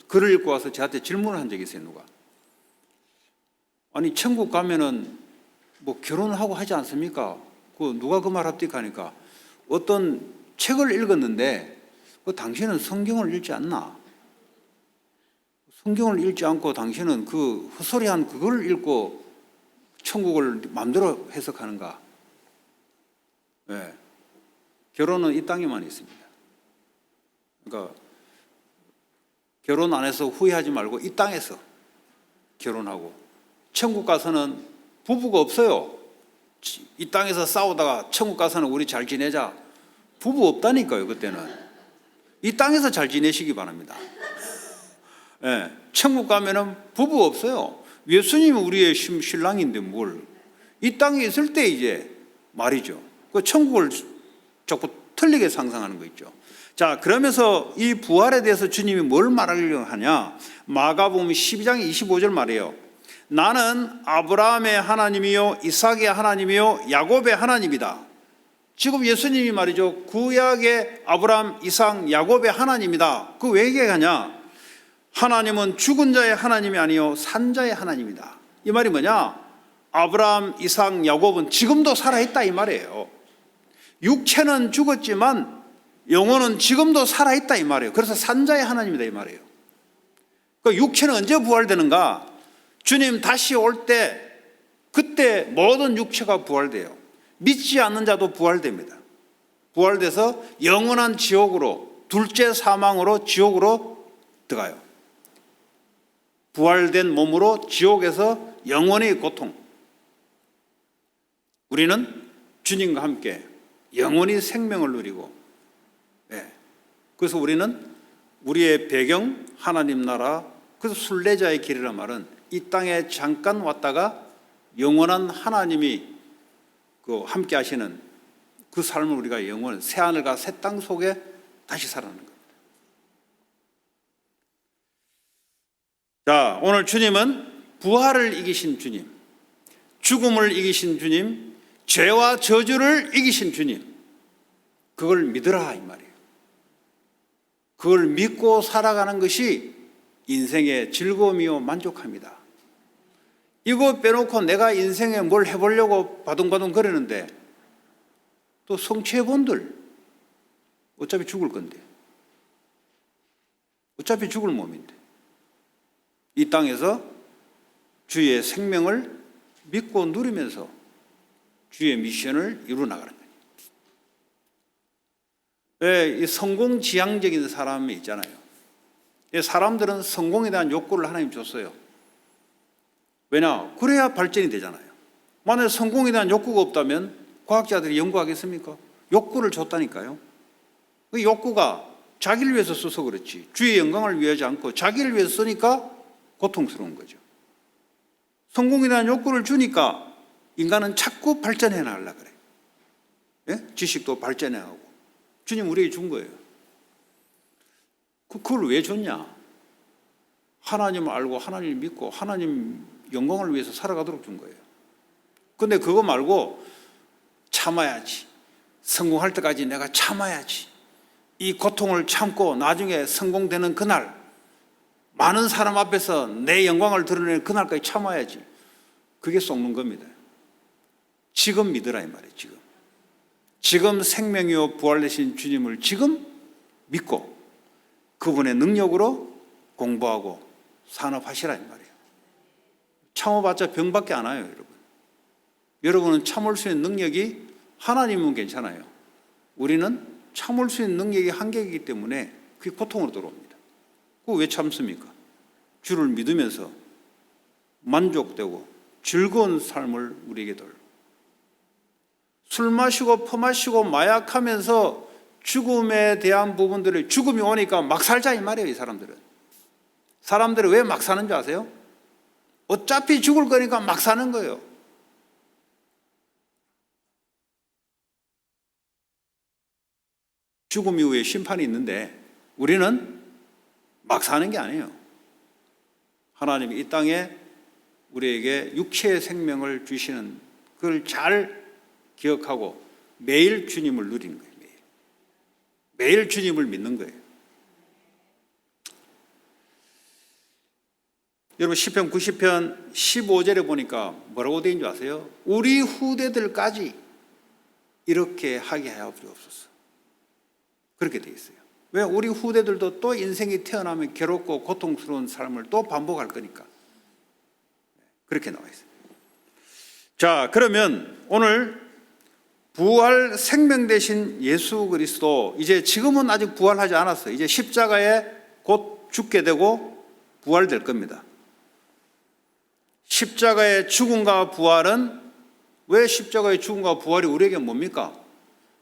글을 읽고 와서 저한테 질문을 한 적이 있어요. 누가? 아니 천국 가면은 결혼하고 하지 않습니까? 누가 그 말 합니까? 하니까 어떤 책을 읽었는데 당신은 성경을 읽지 않나? 성경을 읽지 않고 당신은 그 헛소리한 그걸 읽고 천국을 마음대로 해석하는가? 네. 결혼은 이 땅에만 있습니다. 그러니까 결혼 안 해서 후회하지 말고 이 땅에서 결혼하고, 천국 가서는 부부가 없어요. 이 땅에서 싸우다가 천국 가서는 우리 잘 지내자. 부부 없다니까요. 그때는 이 땅에서 잘 지내시기 바랍니다. 네. 천국 가면은 부부 없어요. 예수님은 우리의 신랑인데 뭘. 이 땅에 있을 때 이제 말이죠. 그 천국을 자꾸 틀리게 상상하는 거 있죠. 자, 그러면서 이 부활에 대해서 주님이 뭘 말하려고 하냐? 마가복음 12장 25절 말이에요. 나는 아브라함의 하나님이요 이삭의 하나님이요 야곱의 하나님이다. 지금 예수님이 말이죠. 구약의 아브라함, 이삭, 야곱의 하나님이다. 그 왜 얘기하냐? 하나님은 죽은 자의 하나님이 아니요 산 자의 하나님이다. 이 말이 뭐냐? 아브라함, 이삭, 야곱은 지금도 살아있다 이 말이에요. 육체는 죽었지만 영혼은 지금도 살아있다 이 말이에요. 그래서 산 자의 하나님이다 이 말이에요. 그 육체는 언제 부활되는가? 주님 다시 올 때 그때 모든 육체가 부활돼요. 믿지 않는 자도 부활됩니다. 부활돼서 영원한 지옥으로, 둘째 사망으로 지옥으로 들어가요. 부활된 몸으로 지옥에서 영원히 고통. 우리는 주님과 함께 영원히 생명을 누리고, 그래서 우리는 우리의 배경 하나님 나라, 그래서 순례자의 길이란 말은 이 땅에 잠깐 왔다가 영원한 하나님이 함께 하시는 그 삶을 우리가 영원 새하늘과 새 땅 속에 다시 살아나는 겁니다. 자, 오늘 주님은 부활을 이기신 주님, 죽음을 이기신 주님, 죄와 저주를 이기신 주님, 그걸 믿으라 이 말이에요. 그걸 믿고 살아가는 것이 인생의 즐거움이요 만족합니다. 이거 빼놓고 내가 인생에 뭘 해보려고 바둥바둥 거리는데 또 성취해본들 어차피 죽을 건데, 어차피 죽을 몸인데 이 땅에서 주의 생명을 믿고 누리면서 주의 미션을 이루어 나가는 거예요. 왜 이 성공지향적인 사람이 있잖아요. 사람들은 성공에 대한 욕구를 하나님 줬어요. 왜냐? 그래야 발전이 되잖아요. 만약에 성공에 대한 욕구가 없다면 과학자들이 연구하겠습니까? 욕구를 줬다니까요. 그 욕구가 자기를 위해서 써서 그렇지, 주의 영광을 위하지 않고 자기를 위해서 쓰니까 고통스러운 거죠. 성공이라는 욕구를 주니까 인간은 자꾸 발전해 나가려고 그래. 예? 지식도 발전해 가고. 주님 우리에게 준 거예요. 그걸 왜 줬냐? 하나님을 알고 하나님을 믿고 하나님 영광을 위해서 살아가도록 준 거예요. 근데 그거 말고 참아야지, 성공할 때까지 내가 참아야지, 이 고통을 참고 나중에 성공되는 그날, 많은 사람 앞에서 내 영광을 드러내는 그날까지 참아야지, 그게 속는 겁니다. 지금 믿으라 이 말이에요. 지금 생명이요 부활되신 주님을 지금 믿고 그분의 능력으로 공부하고 산업하시라 이 말이에요. 참아봤자 병밖에 안 와요, 여러분. 여러분은 참을 수 있는 능력이, 하나님은 괜찮아요. 우리는 참을 수 있는 능력이 한계이기 때문에 그게 고통으로 들어옵니다. 그거 왜 참습니까? 주를 믿으면서 만족되고 즐거운 삶을 우리에게 돌려. 술 마시고 퍼마시고 마약하면서 죽음에 대한 부분들을, 죽음이 오니까 막 살자 이 말이에요. 이 사람들은 왜 막 사는 줄 아세요? 어차피 죽을 거니까 막 사는 거예요. 죽음 이후에 심판이 있는데 우리는 막 사는 게 아니에요. 하나님이 이 땅에 우리에게 육체의 생명을 주시는 그걸 잘 기억하고 매일 주님을 누리는 거예요. 매일 주님을 믿는 거예요. 여러분 시편 90편 15절에 보니까 뭐라고 되어 있는 줄 아세요? 우리 후대들까지 이렇게 하게 하여 주옵소서. 그렇게 되어 있어요. 왜? 우리 후대들도 또 인생이 태어나면 괴롭고 고통스러운 삶을 또 반복할 거니까. 그렇게 나와 있어요. 자, 그러면 오늘 부활 생명 되신 예수 그리스도, 이제 지금은 아직 부활하지 않았어요. 이제 십자가에 곧 죽게 되고 부활될 겁니다. 십자가의 죽음과 부활은, 왜 십자가의 죽음과 부활이 우리에게 뭡니까?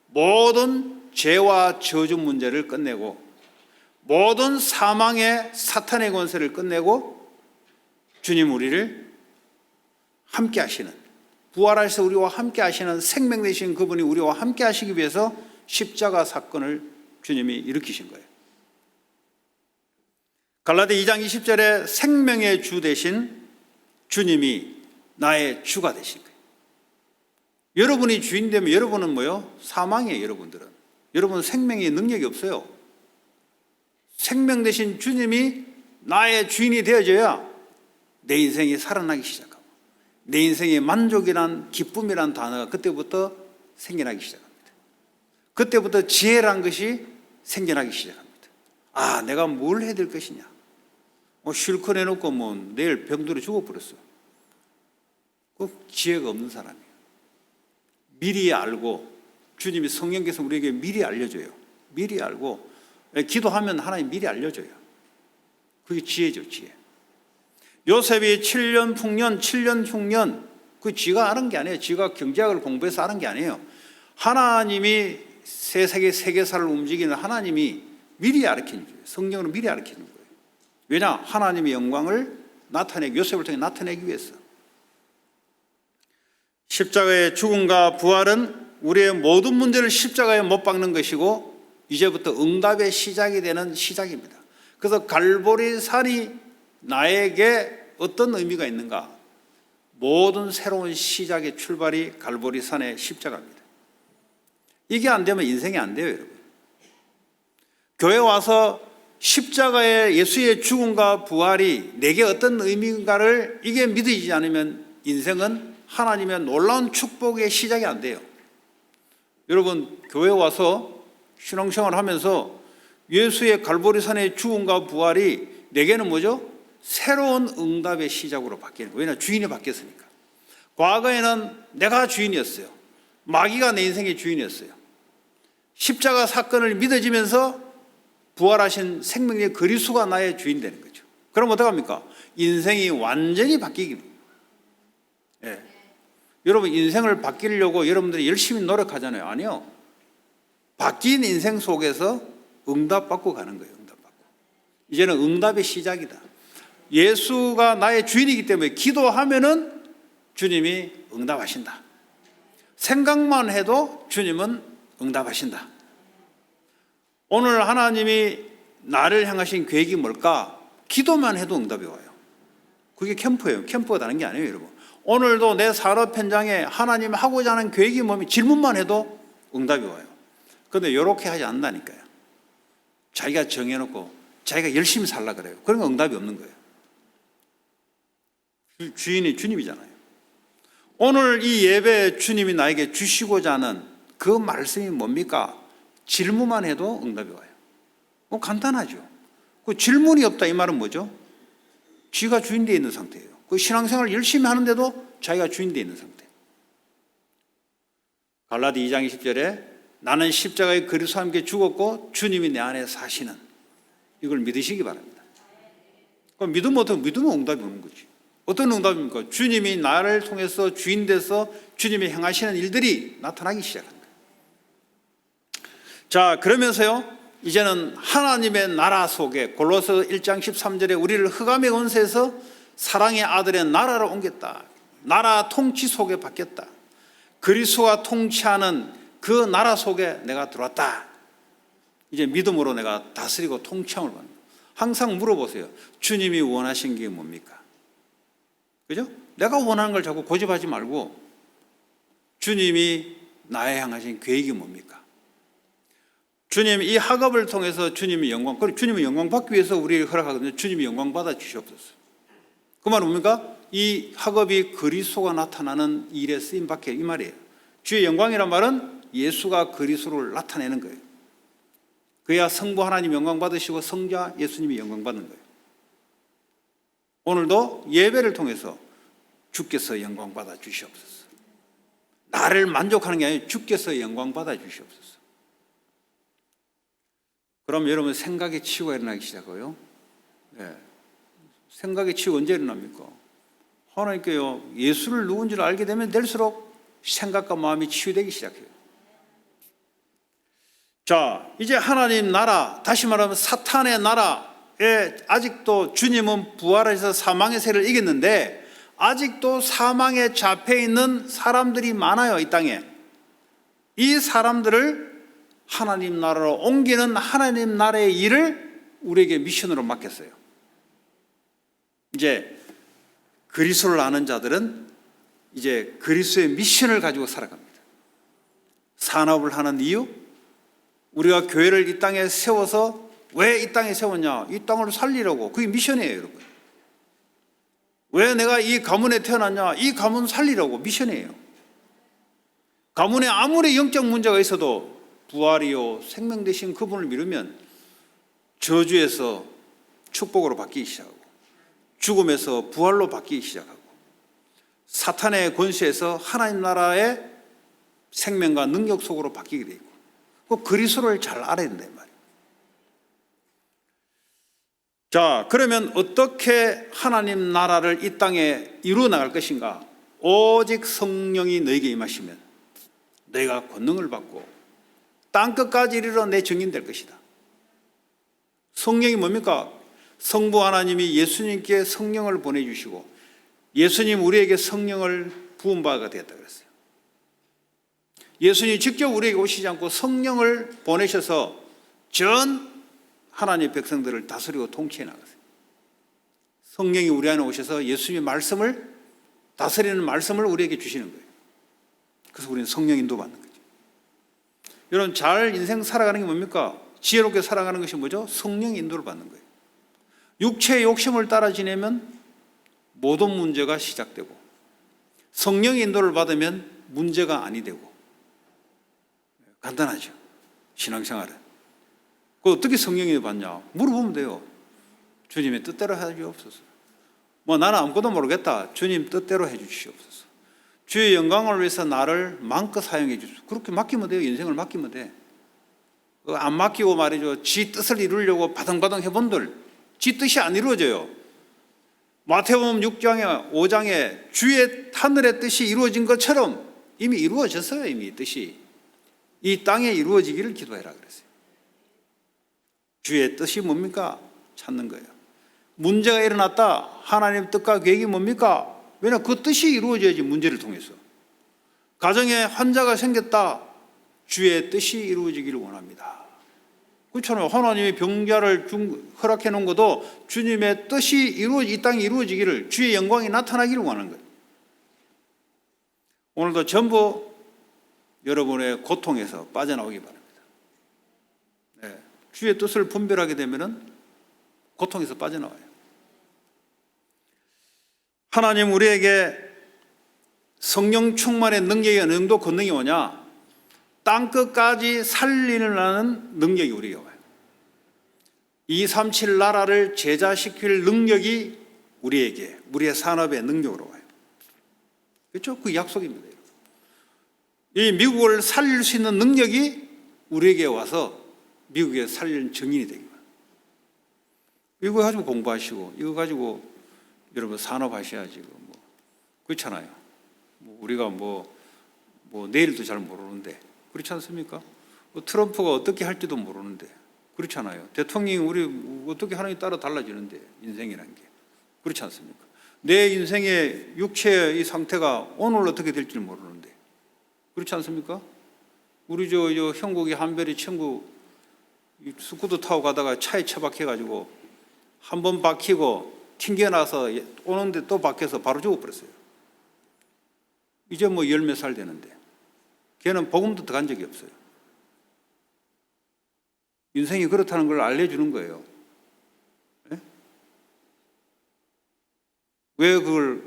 모든 죄와 저주 문제를 끝내고 모든 사망의 사탄의 권세를 끝내고 주님 우리를 함께 하시는, 부활하셔서 우리와 함께 하시는 생명 되신 그분이 우리와 함께 하시기 위해서 십자가 사건을 주님이 일으키신 거예요. 갈라디 2장 20절에 생명의 주 되신 주님이 나의 주가 되신 거예요. 여러분이 주인 되면 여러분은 뭐요? 사망이에요. 여러분은 생명의 능력이 없어요. 생명 되신 주님이 나의 주인이 되어져야 내 인생이 살아나기 시작하고 내 인생의 만족이란, 기쁨이란 단어가 그때부터 생겨나기 시작합니다. 그때부터 지혜란 것이 생겨나기 시작합니다. 아, 내가 뭘 해야 될 것이냐. 실컷 해놓고 내일 병들어 죽어버렸어. 꼭 지혜가 없는 사람이에요. 미리 알고, 주님이 성령께서 우리에게 미리 알려줘요. 미리 알고, 기도하면 하나님 미리 알려줘요. 그게 지혜죠, 지혜. 요셉이 7년 흉년, 그 지가 아는 게 아니에요. 지가 경제학을 공부해서 아는 게 아니에요. 하나님이 세계사를 움직이는 하나님이 미리 가르치는 거예요. 성경으로 미리 가르치는 거예요. 왜냐? 하나님의 영광을 나타내기, 요셉을 통해 나타내기 위해서. 십자가의 죽음과 부활은 우리의 모든 문제를 십자가에 못 박는 것이고 이제부터 응답의 시작이 되는 시작입니다. 그래서 갈보리 산이 나에게 어떤 의미가 있는가? 모든 새로운 시작의 출발이 갈보리 산의 십자가입니다. 이게 안 되면 인생이 안 돼요, 여러분. 교회 와서 십자가의 예수의 죽음과 부활이 내게 어떤 의미인가를 이게 믿어지지 않으면 인생은 하나님의 놀라운 축복의 시작이 안 돼요. 여러분, 교회 와서 신앙생활을 하면서 예수의 갈보리산의 죽음과 부활이 내게는 뭐죠? 새로운 응답의 시작으로 바뀌는 거예요. 왜냐하면 주인이 바뀌었으니까. 과거에는 내가 주인이었어요. 마귀가 내 인생의 주인이었어요. 십자가 사건을 믿어지면서 부활하신 생명의 그리스도가 나의 주인 되는 거죠. 그럼 어떡합니까? 인생이 완전히 바뀌기. 예. 여러분, 인생을 바뀌려고 여러분들이 열심히 노력하잖아요. 아니요. 바뀐 인생 속에서 응답받고 가는 거예요. 응답받고. 이제는 응답의 시작이다. 예수가 나의 주인이기 때문에 기도하면은 주님이 응답하신다. 생각만 해도 주님은 응답하신다. 오늘 하나님이 나를 향하신 계획이 뭘까? 기도만 해도 응답이 와요. 그게 캠프예요. 캠프가 다른 게 아니에요, 여러분. 오늘도 내 산업 현장에 하나님 하고자 하는 계획이 뭐면 질문만 해도 응답이 와요. 그런데 이렇게 하지 않는다니까요. 자기가 정해놓고 자기가 열심히 살라 그래요. 그러니까 응답이 없는 거예요. 주인이 주님이잖아요. 오늘 이 예배 주님이 나에게 주시고자 하는 그 말씀이 뭡니까? 질문만 해도 응답이 와요. 간단하죠. 그 질문이 없다 이 말은 뭐죠? 쥐가 주인되어 있는 상태예요. 그 신앙생활을 열심히 하는데도 자기가 주인되어 있는 상태. 갈라디 2장 20절에 나는 십자가의 그리스도와 함께 죽었고 주님이 내 안에 사시는, 이걸 믿으시기 바랍니다. 믿으면 응답이 오는 거지. 어떤 응답입니까? 주님이 나를 통해서 주인 돼서 주님이 행하시는 일들이 나타나기 시작한다. 자, 그러면서요, 이제는 하나님의 나라 속에 골로새 1장 13절에 우리를 흑암의 권세에서 사랑의 아들의 나라로 옮겼다. 나라 통치 속에 바뀌었다. 그리스도가 통치하는 그 나라 속에 내가 들어왔다. 이제 믿음으로 내가 다스리고 통치함을 받는 거예요. 항상 물어보세요. 주님이 원하신 게 뭡니까? 그죠? 내가 원하는 걸 자꾸 고집하지 말고 주님이 나에 향하신 계획이 뭡니까? 주님, 이 학업을 통해서 주님이 영광, 그리고 주님이 영광 받기 위해서 우리를 허락하거든요. 주님이 영광 받아 주시옵소서. 그 말은 뭡니까? 이 학업이 그리스도가 나타나는 일에 쓰임 받게, 이 말이에요. 주의 영광이란 말은 예수가 그리스도를 나타내는 거예요. 그래야 성부 하나님 영광 받으시고 성자 예수님이 영광 받는 거예요. 오늘도 예배를 통해서 주께서 영광 받아 주시옵소서. 나를 만족하는 게 아니라 주께서 영광 받아 주시옵소서. 그럼 여러분 생각의 치유가 일어나기 시작해요. 네. 생각의 치유 언제 일어납니까? 하나님께요, 예수를 누군지를 알게 되면 될수록 생각과 마음이 치유되기 시작해요. 자, 이제 하나님 나라, 다시 말하면 사탄의 나라에 아직도 주님은 부활해서 사망의 세를 이겼는데 아직도 사망에 잡혀 있는 사람들이 많아요, 이 땅에. 이 사람들을 하나님 나라로 옮기는 하나님 나라의 일을 우리에게 미션으로 맡겼어요. 이제 그리스도를 아는 자들은 이제 그리스도의 미션을 가지고 살아갑니다. 산업을 하는 이유, 우리가 교회를 이 땅에 세워서 왜 이 땅에 세웠냐? 이 땅을 살리려고. 그게 미션이에요, 여러분. 왜 내가 이 가문에 태어났냐? 이 가문 살리려고. 미션이에요. 가문에 아무리 영적 문제가 있어도 부활이요 생명 되신 그분을 믿으면 저주에서 축복으로 바뀌기 시작하고 죽음에서 부활로 바뀌기 시작하고 사탄의 권세에서 하나님 나라의 생명과 능력 속으로 바뀌게 되고 그 그리스도를 잘 알아야 된다 이 말이에요. 자, 그러면 어떻게 하나님 나라를 이 땅에 이루어 나갈 것인가? 오직 성령이 너에게 임하시면 너희가 권능을 받고 땅끝까지 이르러 내 증인 될 것이다. 성령이 뭡니까? 성부 하나님이 예수님께 성령을 보내주시고 예수님 우리에게 성령을 부음바가 되었다 그랬어요. 예수님이 직접 우리에게 오시지 않고 성령을 보내셔서 전 하나님의 백성들을 다스리고 통치해 나갔어요. 성령이 우리 안에 오셔서 예수님의 말씀을 다스리는 말씀을 우리에게 주시는 거예요. 그래서 우리는 성령 인도 받는 거죠. 여러분 잘 인생 살아가는 게 뭡니까? 지혜롭게 살아가는 것이 뭐죠? 성령 인도를 받는 거예요. 육체의 욕심을 따라 지내면 모든 문제가 시작되고 성령의 인도를 받으면 문제가 아니 되고 간단하죠. 신앙생활은. 그 어떻게 성령이 받냐? 물어보면 돼요. 주님의 뜻대로 해주옵소서. 나는 아무것도 모르겠다. 주님 뜻대로 해주시옵소서. 주의 영광을 위해서 나를 마음껏 사용해 주십시오. 그렇게 맡기면 돼요. 인생을 맡기면 돼. 안 맡기고 말이죠. 지 뜻을 이루려고 바등바등 해본들 지 뜻이 안 이루어져요. 마태복음 6장에 5장에 주의 하늘의 뜻이 이루어진 것처럼 이미 이루어졌어요. 이미 뜻이. 이 땅에 이루어지기를 기도해라 그랬어요. 주의 뜻이 뭡니까? 찾는 거예요. 문제가 일어났다. 하나님의 뜻과 계획이 뭡니까? 왜냐, 그 뜻이 이루어져야지. 문제를 통해서. 가정에 환자가 생겼다. 주의 뜻이 이루어지기를 원합니다. 그렇잖아요. 하나님이 병자를 허락해 놓은 것도 주님의 뜻이 이 땅에 이루어지기를, 주의 영광이 나타나기를 원하는 거예요. 오늘도 전부 여러분의 고통에서 빠져나오기 바랍니다. 네. 주의 뜻을 분별하게 되면 고통에서 빠져나와요. 하나님 우리에게 성령 충만의 능력이 어느 정도 권능이 오냐? 땅끝까지 살리는 능력이 우리에게 와요. 237 나라를 제자시킬 능력이 우리에게, 우리의 산업의 능력으로 와요. 그렇죠? 그 약속입니다. 이 미국을 살릴 수 있는 능력이 우리에게 와서 미국에 살리는 증인이 되기 바랍니다. 이거 가지고 공부하시고, 이거 가지고 여러분 산업하셔야지. 그렇잖아요. 우리가 내일도 잘 모르는데, 그렇지 않습니까? 트럼프가 어떻게 할지도 모르는데, 그렇잖아요. 대통령이 우리 어떻게 하느냐에 따라 달라지는데, 인생이라는 게. 그렇지 않습니까? 내 인생의 육체의 이 상태가 오늘 어떻게 될지 모르는데, 그렇지 않습니까? 우리 저 형국이 한별이 친구 스쿠터 타고 가다가 차에 처박혀가지고 한 번 박히고 튕겨나서 오는데 또 박혀서 바로 죽어버렸어요. 이제 열 몇 살 되는데 걔는 복음도 들어간 적이 없어요. 인생이 그렇다는 걸 알려주는 거예요. 네? 왜 그걸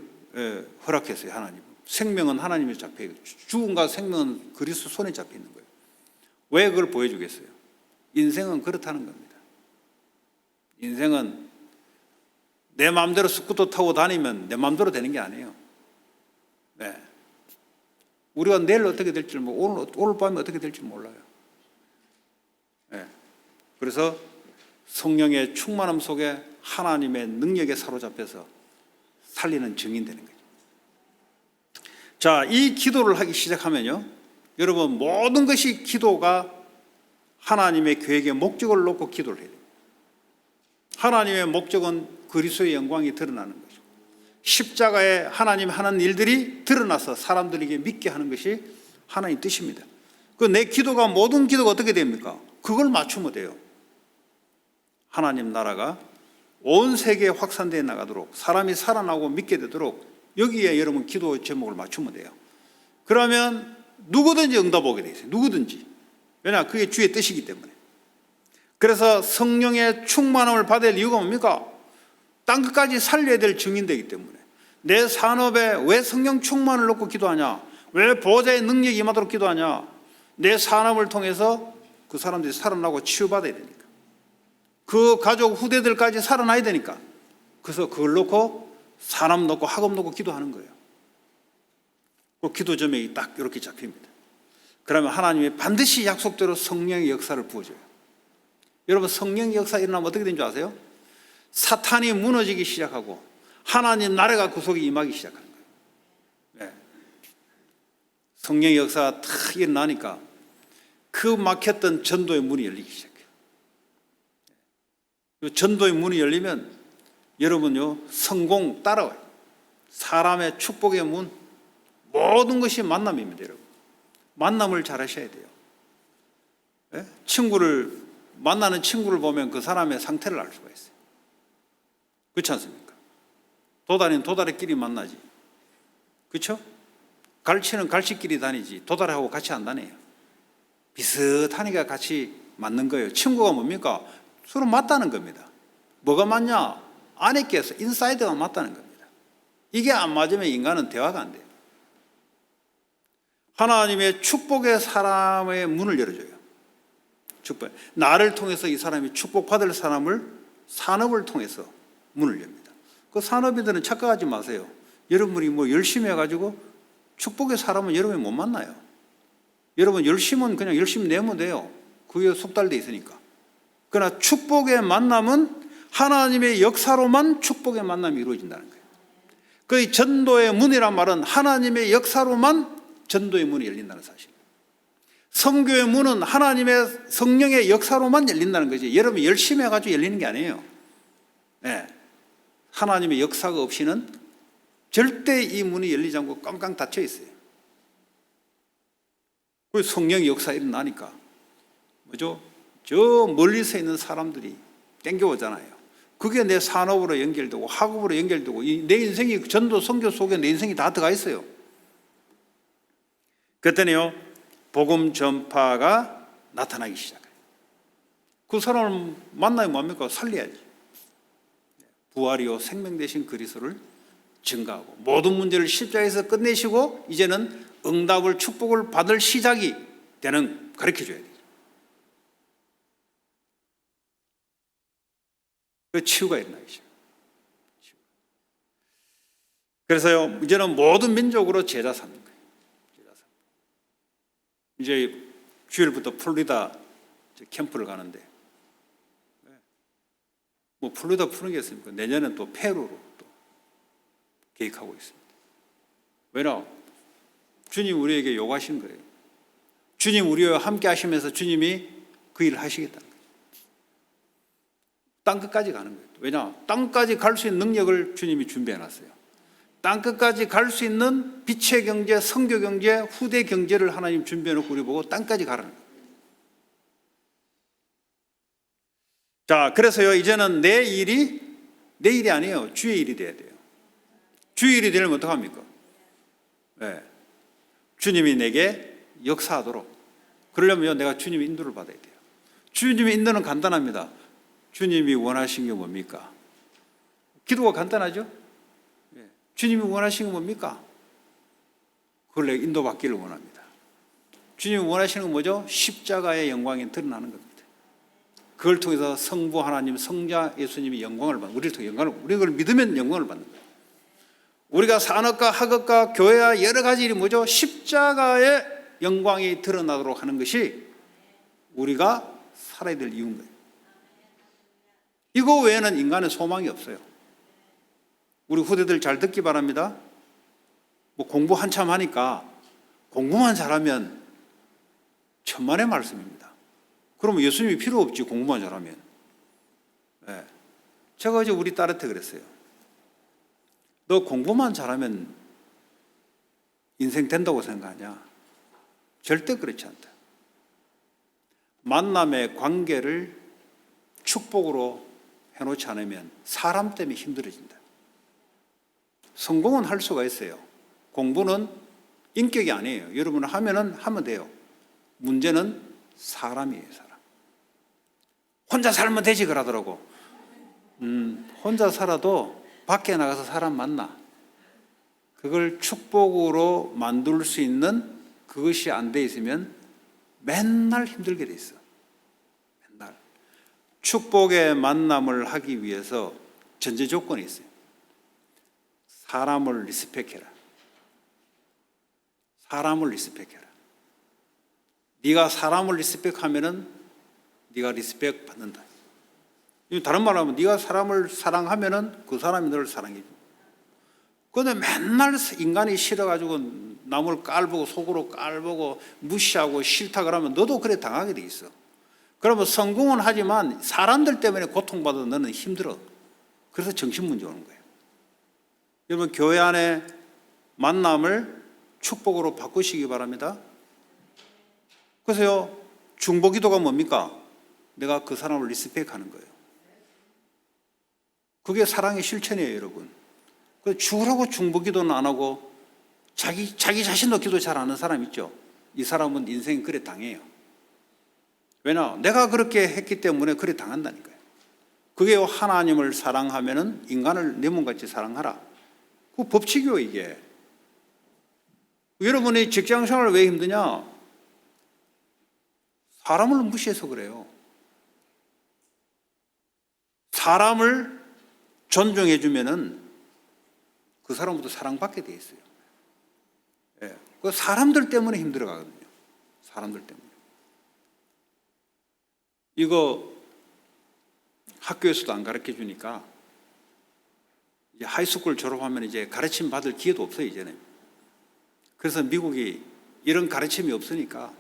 허락했어요? 하나님. 생명은 하나님에 잡혀 있고 죽음과 생명은 그리스도 손에 잡혀 있는 거예요. 왜 그걸 보여주겠어요? 인생은 그렇다는 겁니다. 인생은 내 마음대로 스쿠터 타고 다니면 내 마음대로 되는 게 아니에요. 네. 우리가 내일 어떻게 될지 오늘 밤에 어떻게 될지 몰라요. 네. 그래서 성령의 충만함 속에 하나님의 능력에 사로잡혀서 살리는 증인 되는 거죠. 자, 이 기도를 하기 시작하면요, 여러분 모든 것이 기도가 하나님의 계획의 목적을 놓고 기도를 해야 돼요. 하나님의 목적은 그리스도의 영광이 드러나는 거죠. 십자가에 하나님 하는 일들이 드러나서 사람들에게 믿게 하는 것이 하나님의 뜻입니다. 그 내 기도가, 모든 기도가 어떻게 됩니까? 그걸 맞추면 돼요. 하나님 나라가 온 세계에 확산되어 나가도록, 사람이 살아나고 믿게 되도록 여기에 여러분 기도 제목을 맞추면 돼요. 그러면 누구든지 응답 오게 돼 있어요. 누구든지. 왜냐? 그게 주의 뜻이기 때문에. 그래서 성령의 충만함을 받을 이유가 뭡니까? 땅끝까지 살려야 될 증인되기 때문에. 내 산업에 왜 성령 충만을 놓고 기도하냐? 왜 보호자의 능력이 임하도록 기도하냐? 내 산업을 통해서 그 사람들이 살아나고 치유받아야 되니까. 그 가족 후대들까지 살아나야 되니까. 그래서 그걸 놓고 사람 놓고 학업 놓고 기도하는 거예요. 그 기도 점액이 딱 이렇게 잡힙니다. 그러면 하나님이 반드시 약속대로 성령의 역사를 부어줘요. 여러분 성령의 역사 일어나면 어떻게 되는 줄 아세요? 사탄이 무너지기 시작하고 하나님 나라가 그 속에 임하기 시작하는 거예요. 네. 성령의 역사가 탁 일어나니까 그 막혔던 전도의 문이 열리기 시작해요. 전도의 문이 열리면 여러분요 성공 따라와요. 사람의 축복의 문, 모든 것이 만남입니다. 여러분 만남을 잘 하셔야 돼요. 네? 만나는 친구를 보면 그 사람의 상태를 알 수가 있어요. 그렇지 않습니까? 도다리는 도다리끼리 만나지. 그렇죠? 갈치는 갈치끼리 다니지 도다리하고 같이 안 다녀요. 비슷하니까 같이 맞는 거예요. 친구가 뭡니까? 서로 맞다는 겁니다. 뭐가 맞냐? 안에 껴서 인사이드가 맞다는 겁니다. 이게 안 맞으면 인간은 대화가 안 돼요. 하나님의 축복의 사람의 문을 열어줘요. 축복. 나를 통해서 이 사람이 축복받을 사람을 산업을 통해서 문을 엽니다. 그 산업인들은 착각하지 마세요. 여러분이 열심히 해가지고 축복의 사람은 여러분이 못 만나요. 여러분 열심은 그냥 열심히 내면 돼요. 그게 속달돼 있으니까. 그러나 축복의 만남은 하나님의 역사로만 축복의 만남이 이루어진다는 거예요. 그 전도의 문이란 말은 하나님의 역사로만 전도의 문이 열린다는 사실입니다. 성교의 문은 하나님의 성령의 역사로만 열린다는 거지. 여러분 열심히 해가지고 열리는 게 아니에요. 네. 하나님의 역사가 없이는 절대 이 문이 열리지 않고 깡깡 닫혀 있어요. 그 성령의 역사 일어나니까 뭐죠? 저 멀리서 있는 사람들이 땡겨오잖아요. 그게 내 산업으로 연결되고 학업으로 연결되고 내 인생이 전도 선교 속에 내 인생이 다 들어가 있어요. 그랬더니요, 복음 전파가 나타나기 시작해요. 그 사람을 만나면 뭡니까? 살려야지. 부활이요 생명 되신 그리스도를 증거하고 모든 문제를 십자가에서 끝내시고 이제는 응답을 축복을 받을 시작이 되는 가르쳐줘야 돼요. 그 치유가 일어나기 시작해요. 그래서요 이제는 모든 민족으로 제자 삼는 거예요. 제자 삼. 이제 주일부터 플로리다 캠프를 가는데 뭐 플로리다 푸는 게 있습니까? 내년엔 또 페루로 또 계획하고 있습니다. 왜냐? 주님 우리에게 요구하신 거예요. 주님 우리와 함께 하시면서 주님이 그 일을 하시겠다는 거예요. 땅끝까지 가는 거예요. 왜냐? 땅까지 갈 수 있는 능력을 주님이 준비해 놨어요. 땅끝까지 갈 수 있는 빛의 경제, 선교 경제, 후대 경제를 하나님 준비해 놓고 우리 보고 땅까지 가라는 거예요. 자, 그래서요, 이제는 내 일이 아니에요. 주의 일이 돼야 돼요. 주의 일이 되려면 어떡합니까? 네. 주님이 내게 역사하도록. 그러려면 내가 주님의 인도를 받아야 돼요. 주님의 인도는 간단합니다. 주님이 원하신 게 뭡니까? 기도가 간단하죠? 네. 주님이 원하신 게 뭡니까? 그걸 내가 인도받기를 원합니다. 주님이 원하시는 건 뭐죠? 십자가의 영광이 드러나는 겁니다. 그걸 통해서 성부 하나님, 성자 예수님이 영광을 받는, 우리를 통해 영광을, 우리가 그걸 믿으면 영광을 받는 거예요. 우리가 산업과 학업과 교회와 여러 가지 일이 뭐죠? 십자가의 영광이 드러나도록 하는 것이 우리가 살아야 될 이유인 거예요. 이거 외에는 인간의 소망이 없어요. 우리 후대들 잘 듣기 바랍니다. 뭐 공부 한참 하니까 공부만 잘하면 천만의 말씀입니다. 그러면 예수님이 필요 없지, 공부만 잘하면. 네. 제가 어제 우리 딸한테 그랬어요. 너 공부만 잘하면 인생 된다고 생각하냐? 절대 그렇지 않다. 만남의 관계를 축복으로 해놓지 않으면 사람 때문에 힘들어진다. 성공은 할 수가 있어요. 공부는 인격이 아니에요. 여러분은 하면 돼요. 문제는 사람이에요, 사람. 혼자 살면 되지 그러더라고. 혼자 살아도 밖에 나가서 사람 만나. 그걸 축복으로 만들 수 있는 그것이 안 돼 있으면 맨날 힘들게 돼 있어. 맨날. 축복의 만남을 하기 위해서 전제 조건이 있어요. 사람을 리스펙해라. 사람을 리스펙해라. 네가 사람을 리스펙하면은 네가 리스펙 받는다. 다른 말로 하면 네가 사람을 사랑하면은 그 사람이 너를 사랑해 줘. 그런데 맨날 인간이 싫어가지고 남을 깔보고 속으로 깔보고 무시하고 싫다 그러면 너도 그래 당하게 돼 있어. 그러면 성공은 하지만 사람들 때문에 고통받아 너는 힘들어. 그래서 정신문제 오는 거예요. 여러분 교회 안에 만남을 축복으로 바꾸시기 바랍니다. 그래서요 중보기도가 뭡니까? 내가 그 사람을 리스펙하는 거예요. 그게 사랑의 실천이에요, 여러분. 죽으라고 중보기도는 안 하고 자기 자신도 기도 잘 안 하는 사람 있죠. 이 사람은 인생이 그래 당해요. 왜냐? 내가 그렇게 했기 때문에 그래 당한다니까요. 그게 하나님을 사랑하면은 인간을 내 몸같이 사랑하라. 그 법칙이요, 이게. 여러분이 직장생활 왜 힘드냐? 사람을 무시해서 그래요. 사람을 존중해주면은 그 사람부터 사랑받게 돼 있어요. 예. 그 사람들 때문에 힘들어가거든요. 사람들 때문에. 이거 학교에서도 안 가르쳐 주니까 이제 하이스쿨 졸업하면 이제 가르침 받을 기회도 없어요, 이제는. 그래서 미국이 이런 가르침이 없으니까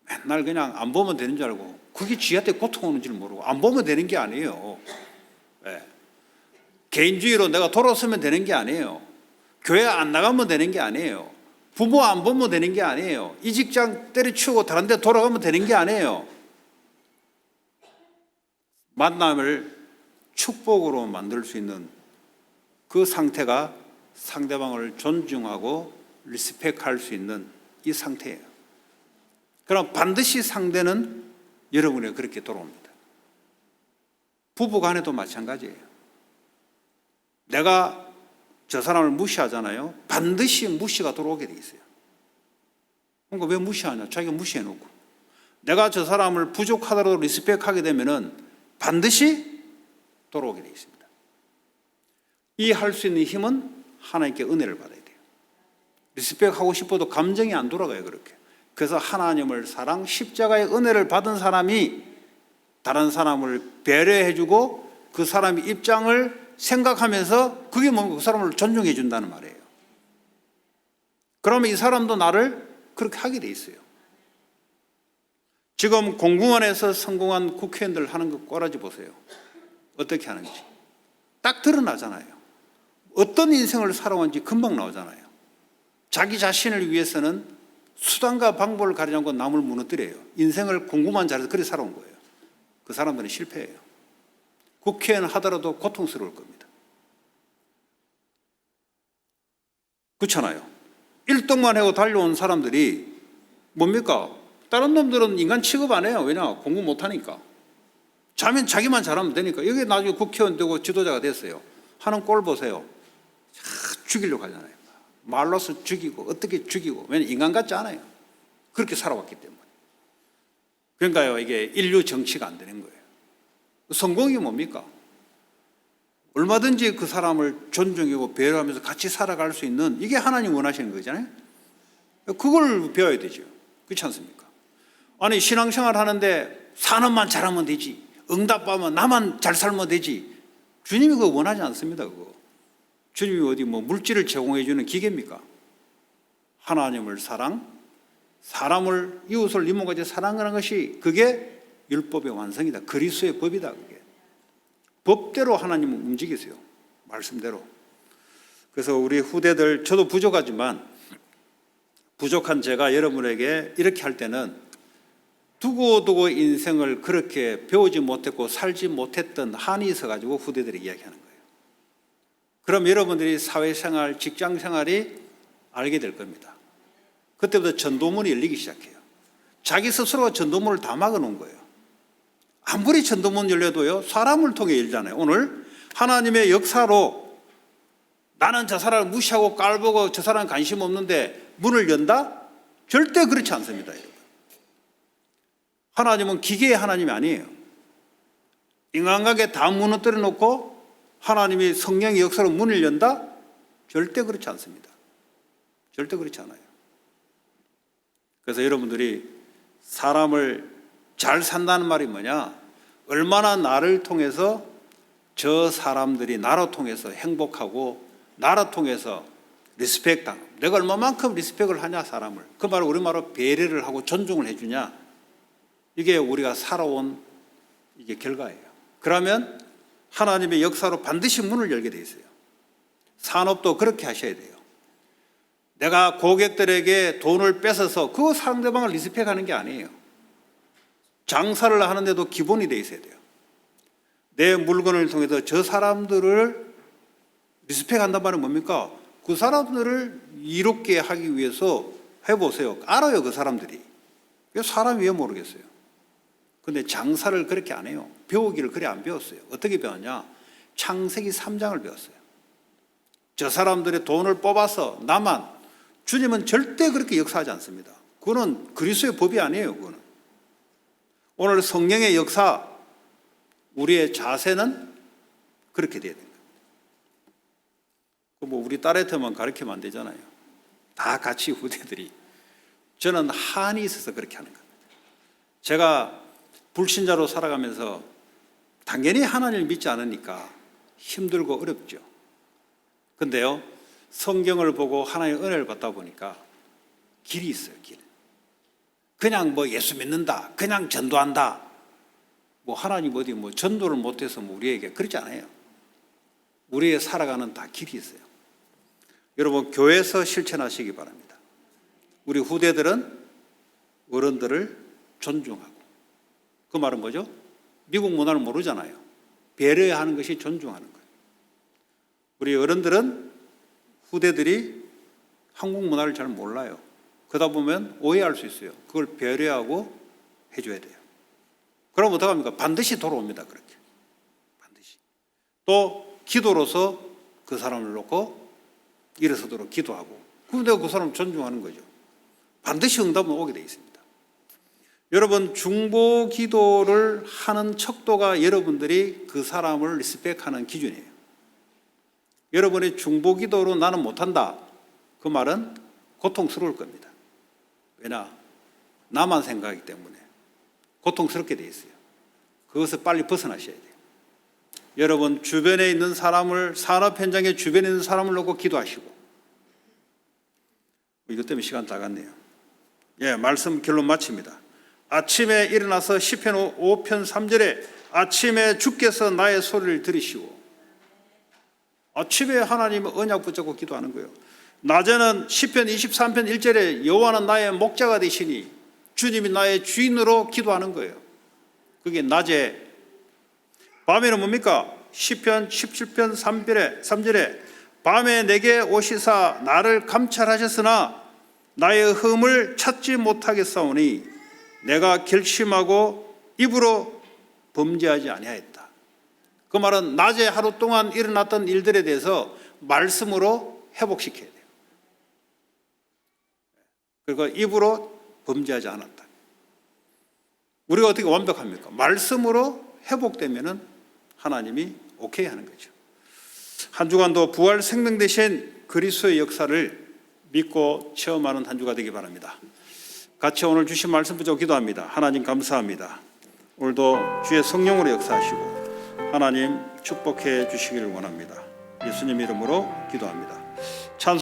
맨날 그냥 안 보면 되는 줄 알고 그게 지한테 고통 오는 줄 모르고 안 보면 되는 게 아니에요. 네. 개인주의로 내가 돌아서면 되는 게 아니에요. 교회 안 나가면 되는 게 아니에요. 부모 안 보면 되는 게 아니에요. 이 직장 때려치우고 다른 데 돌아가면 되는 게 아니에요. 만남을 축복으로 만들 수 있는 그 상태가 상대방을 존중하고 리스펙할 수 있는 이 상태예요. 그럼 반드시 상대는 여러분에게 그렇게 돌아옵니다. 부부간에도 마찬가지예요. 내가 저 사람을 무시하잖아요. 반드시 무시가 돌아오게 돼 있어요. 그러니까 왜 무시하냐? 자기가 무시해놓고. 내가 저 사람을 부족하더라도 리스펙하게 되면은 반드시 돌아오게 돼 있습니다. 이 할 수 있는 힘은 하나님께 은혜를 받아야 돼요. 리스펙하고 싶어도 감정이 안 돌아가요, 그렇게. 그래서 하나님을 사랑, 십자가의 은혜를 받은 사람이 다른 사람을 배려해주고 그 사람의 입장을 생각하면서 그게 뭔가 그 사람을 존중해 준다는 말이에요. 그러면 이 사람도 나를 그렇게 하게 돼 있어요. 지금 공공원에서 성공한 국회의원들 하는 거 꼬라지 보세요. 어떻게 하는지. 딱 드러나잖아요. 어떤 인생을 살아왔는지 금방 나오잖아요. 자기 자신을 위해서는 수단과 방법을 가리지 않고 남을 무너뜨려요. 인생을 공부만 잘해서 그렇게 살아온 거예요. 그 사람들은 실패해요. 국회의원 하더라도 고통스러울 겁니다. 그렇잖아요. 1등만 하고 달려온 사람들이 뭡니까? 다른 놈들은 인간 취급 안 해요. 왜냐? 공부 못하니까. 자기만 잘하면 되니까. 여기 나중에 국회의원 되고 지도자가 됐어요. 하는 꼴 보세요. 죽이려고 하잖아요. 말로서 죽이고 어떻게 죽이고. 왜냐면 인간 같지 않아요. 그렇게 살아왔기 때문에. 그러니까요, 이게 인류 정치가 안 되는 거예요. 성공이 뭡니까? 얼마든지 그 사람을 존중하고 배려하면서 같이 살아갈 수 있는, 이게 하나님 원하시는 거잖아요. 그걸 배워야 되죠. 그렇지 않습니까? 아니, 신앙생활 하는데 산업만 잘하면 되지, 응답하면 나만 잘 살면 되지. 주님이 그거 원하지 않습니다. 그거. 주님이 어디 뭐 물질을 제공해 주는 기계입니까? 하나님을 사랑, 사람을, 이웃을 이모같이 사랑하는 것이 그게 율법의 완성이다. 그리스도의 법이다. 그게 법대로 하나님은 움직이세요. 말씀대로. 그래서 우리 후대들, 저도 부족하지만 부족한 제가 여러분에게 이렇게 할 때는 두고두고 인생을 그렇게 배우지 못했고 살지 못했던 한이 있어가지고 후대들이 이야기하는 거예요. 그럼 여러분들이 사회생활, 직장생활이 알게 될 겁니다. 그때부터 전도문이 열리기 시작해요. 자기 스스로가 전도문을 다 막아놓은 거예요. 아무리 전도문 열려도요, 사람을 통해 열잖아요. 오늘 하나님의 역사로 나는 저 사람을 무시하고 깔보고 저 사람 관심 없는데 문을 연다? 절대 그렇지 않습니다, 여러분. 하나님은 기계의 하나님이 아니에요. 인간관계 다 무너뜨려 놓고 하나님이 성령의 역사로 문을 연다? 절대 그렇지 않습니다. 절대 그렇지 않아요. 그래서 여러분들이 사람을 잘 산다는 말이 뭐냐? 얼마나 나를 통해서 저 사람들이 나로 통해서 행복하고 나로 통해서 리스펙 당하고, 내가 얼마만큼 리스펙을 하냐 사람을. 그 말을 우리말로 배려를 하고 존중을 해주냐. 이게 우리가 살아온 이게 결과예요. 그러면 하나님의 역사로 반드시 문을 열게 돼 있어요. 산업도 그렇게 하셔야 돼요. 내가 고객들에게 돈을 뺏어서 그 상대방을 리스펙하는 게 아니에요. 장사를 하는데도 기본이 돼 있어야 돼요. 내 물건을 통해서 저 사람들을 리스펙한단 말은 뭡니까? 그 사람들을 이롭게 하기 위해서 해보세요. 알아요, 그 사람들이. 사람이 왜 모르겠어요? 근데 장사를 그렇게 안 해요. 배우기를 그래 안 배웠어요. 어떻게 배웠냐? 창세기 3장을 배웠어요. 저 사람들의 돈을 뽑아서 나만, 주님은 절대 그렇게 역사하지 않습니다. 그거는 그리스도의 법이 아니에요. 그거는. 오늘 성령의 역사, 우리의 자세는 그렇게 돼야 됩니다. 뭐 우리 딸한테만 가르치면 안 되잖아요. 다 같이 후대들이. 저는 한이 있어서 그렇게 하는 겁니다. 제가 불신자로 살아가면서 당연히 하나님을 믿지 않으니까 힘들고 어렵죠. 근데요, 성경을 보고 하나님의 은혜를 받다 보니까 길이 있어요, 길. 그냥 뭐 예수 믿는다, 그냥 전도한다, 뭐 하나님 어디 뭐 전도를 못해서 뭐 우리에게 그렇지 않아요. 우리의 살아가는 다 길이 있어요. 여러분, 교회에서 실천하시기 바랍니다. 우리 후대들은 어른들을 존중하고, 그 말은 뭐죠? 미국 문화를 모르잖아요. 배려하는 것이 존중하는 거예요. 우리 어른들은 후대들이 한국 문화를 잘 몰라요. 그러다 보면 오해할 수 있어요. 그걸 배려하고 해줘야 돼요. 그럼 어떡합니까? 반드시 돌아옵니다. 그렇게 반드시. 또 기도로서 그 사람을 놓고 일어서도록 기도하고, 그럼 내가 그 사람을 존중하는 거죠. 반드시 응답은 오게 돼 있습니다. 여러분, 중보 기도를 하는 척도가 여러분들이 그 사람을 리스펙하는 기준이에요. 여러분의 중보 기도로 나는 못한다, 그 말은 고통스러울 겁니다. 왜냐? 나만 생각하기 때문에 고통스럽게 돼 있어요. 그것을 빨리 벗어나셔야 돼요. 여러분, 주변에 있는 사람을, 산업 현장의 주변에 있는 사람을 놓고 기도하시고. 이것 때문에 시간 다 갔네요. 말씀 결론 마칩니다. 아침에 일어나서 시편 5편 3절에 아침에 주께서 나의 소리를 들으시고, 아침에 하나님의 언약 붙잡고 기도하는 거예요. 낮에는 시편 23편 1절에 여호와는 나의 목자가 되시니 주님이 나의 주인으로 기도하는 거예요. 그게 낮에. 밤에는 뭡니까? 시편 17편 3절에 밤에 내게 오시사 나를 감찰하셨으나 나의 흠을 찾지 못하겠사오니 내가 결심하고 입으로 범죄하지 아니하였다. 그 말은 낮에 하루 동안 일어났던 일들에 대해서 말씀으로 회복시켜야 돼요. 그리고 입으로 범죄하지 않았다. 우리가 어떻게 완벽합니까? 말씀으로 회복되면은 하나님이 오케이 하는 거죠. 한 주간도 부활 생명 되신 그리스도의 역사를 믿고 체험하는 한 주가 되기 바랍니다. 같이 오늘 주신 말씀 붙잡고 기도합니다. 하나님 감사합니다. 오늘도 주의 성령으로 역사하시고 하나님 축복해 주시기를 원합니다. 예수님 이름으로 기도합니다. 찬송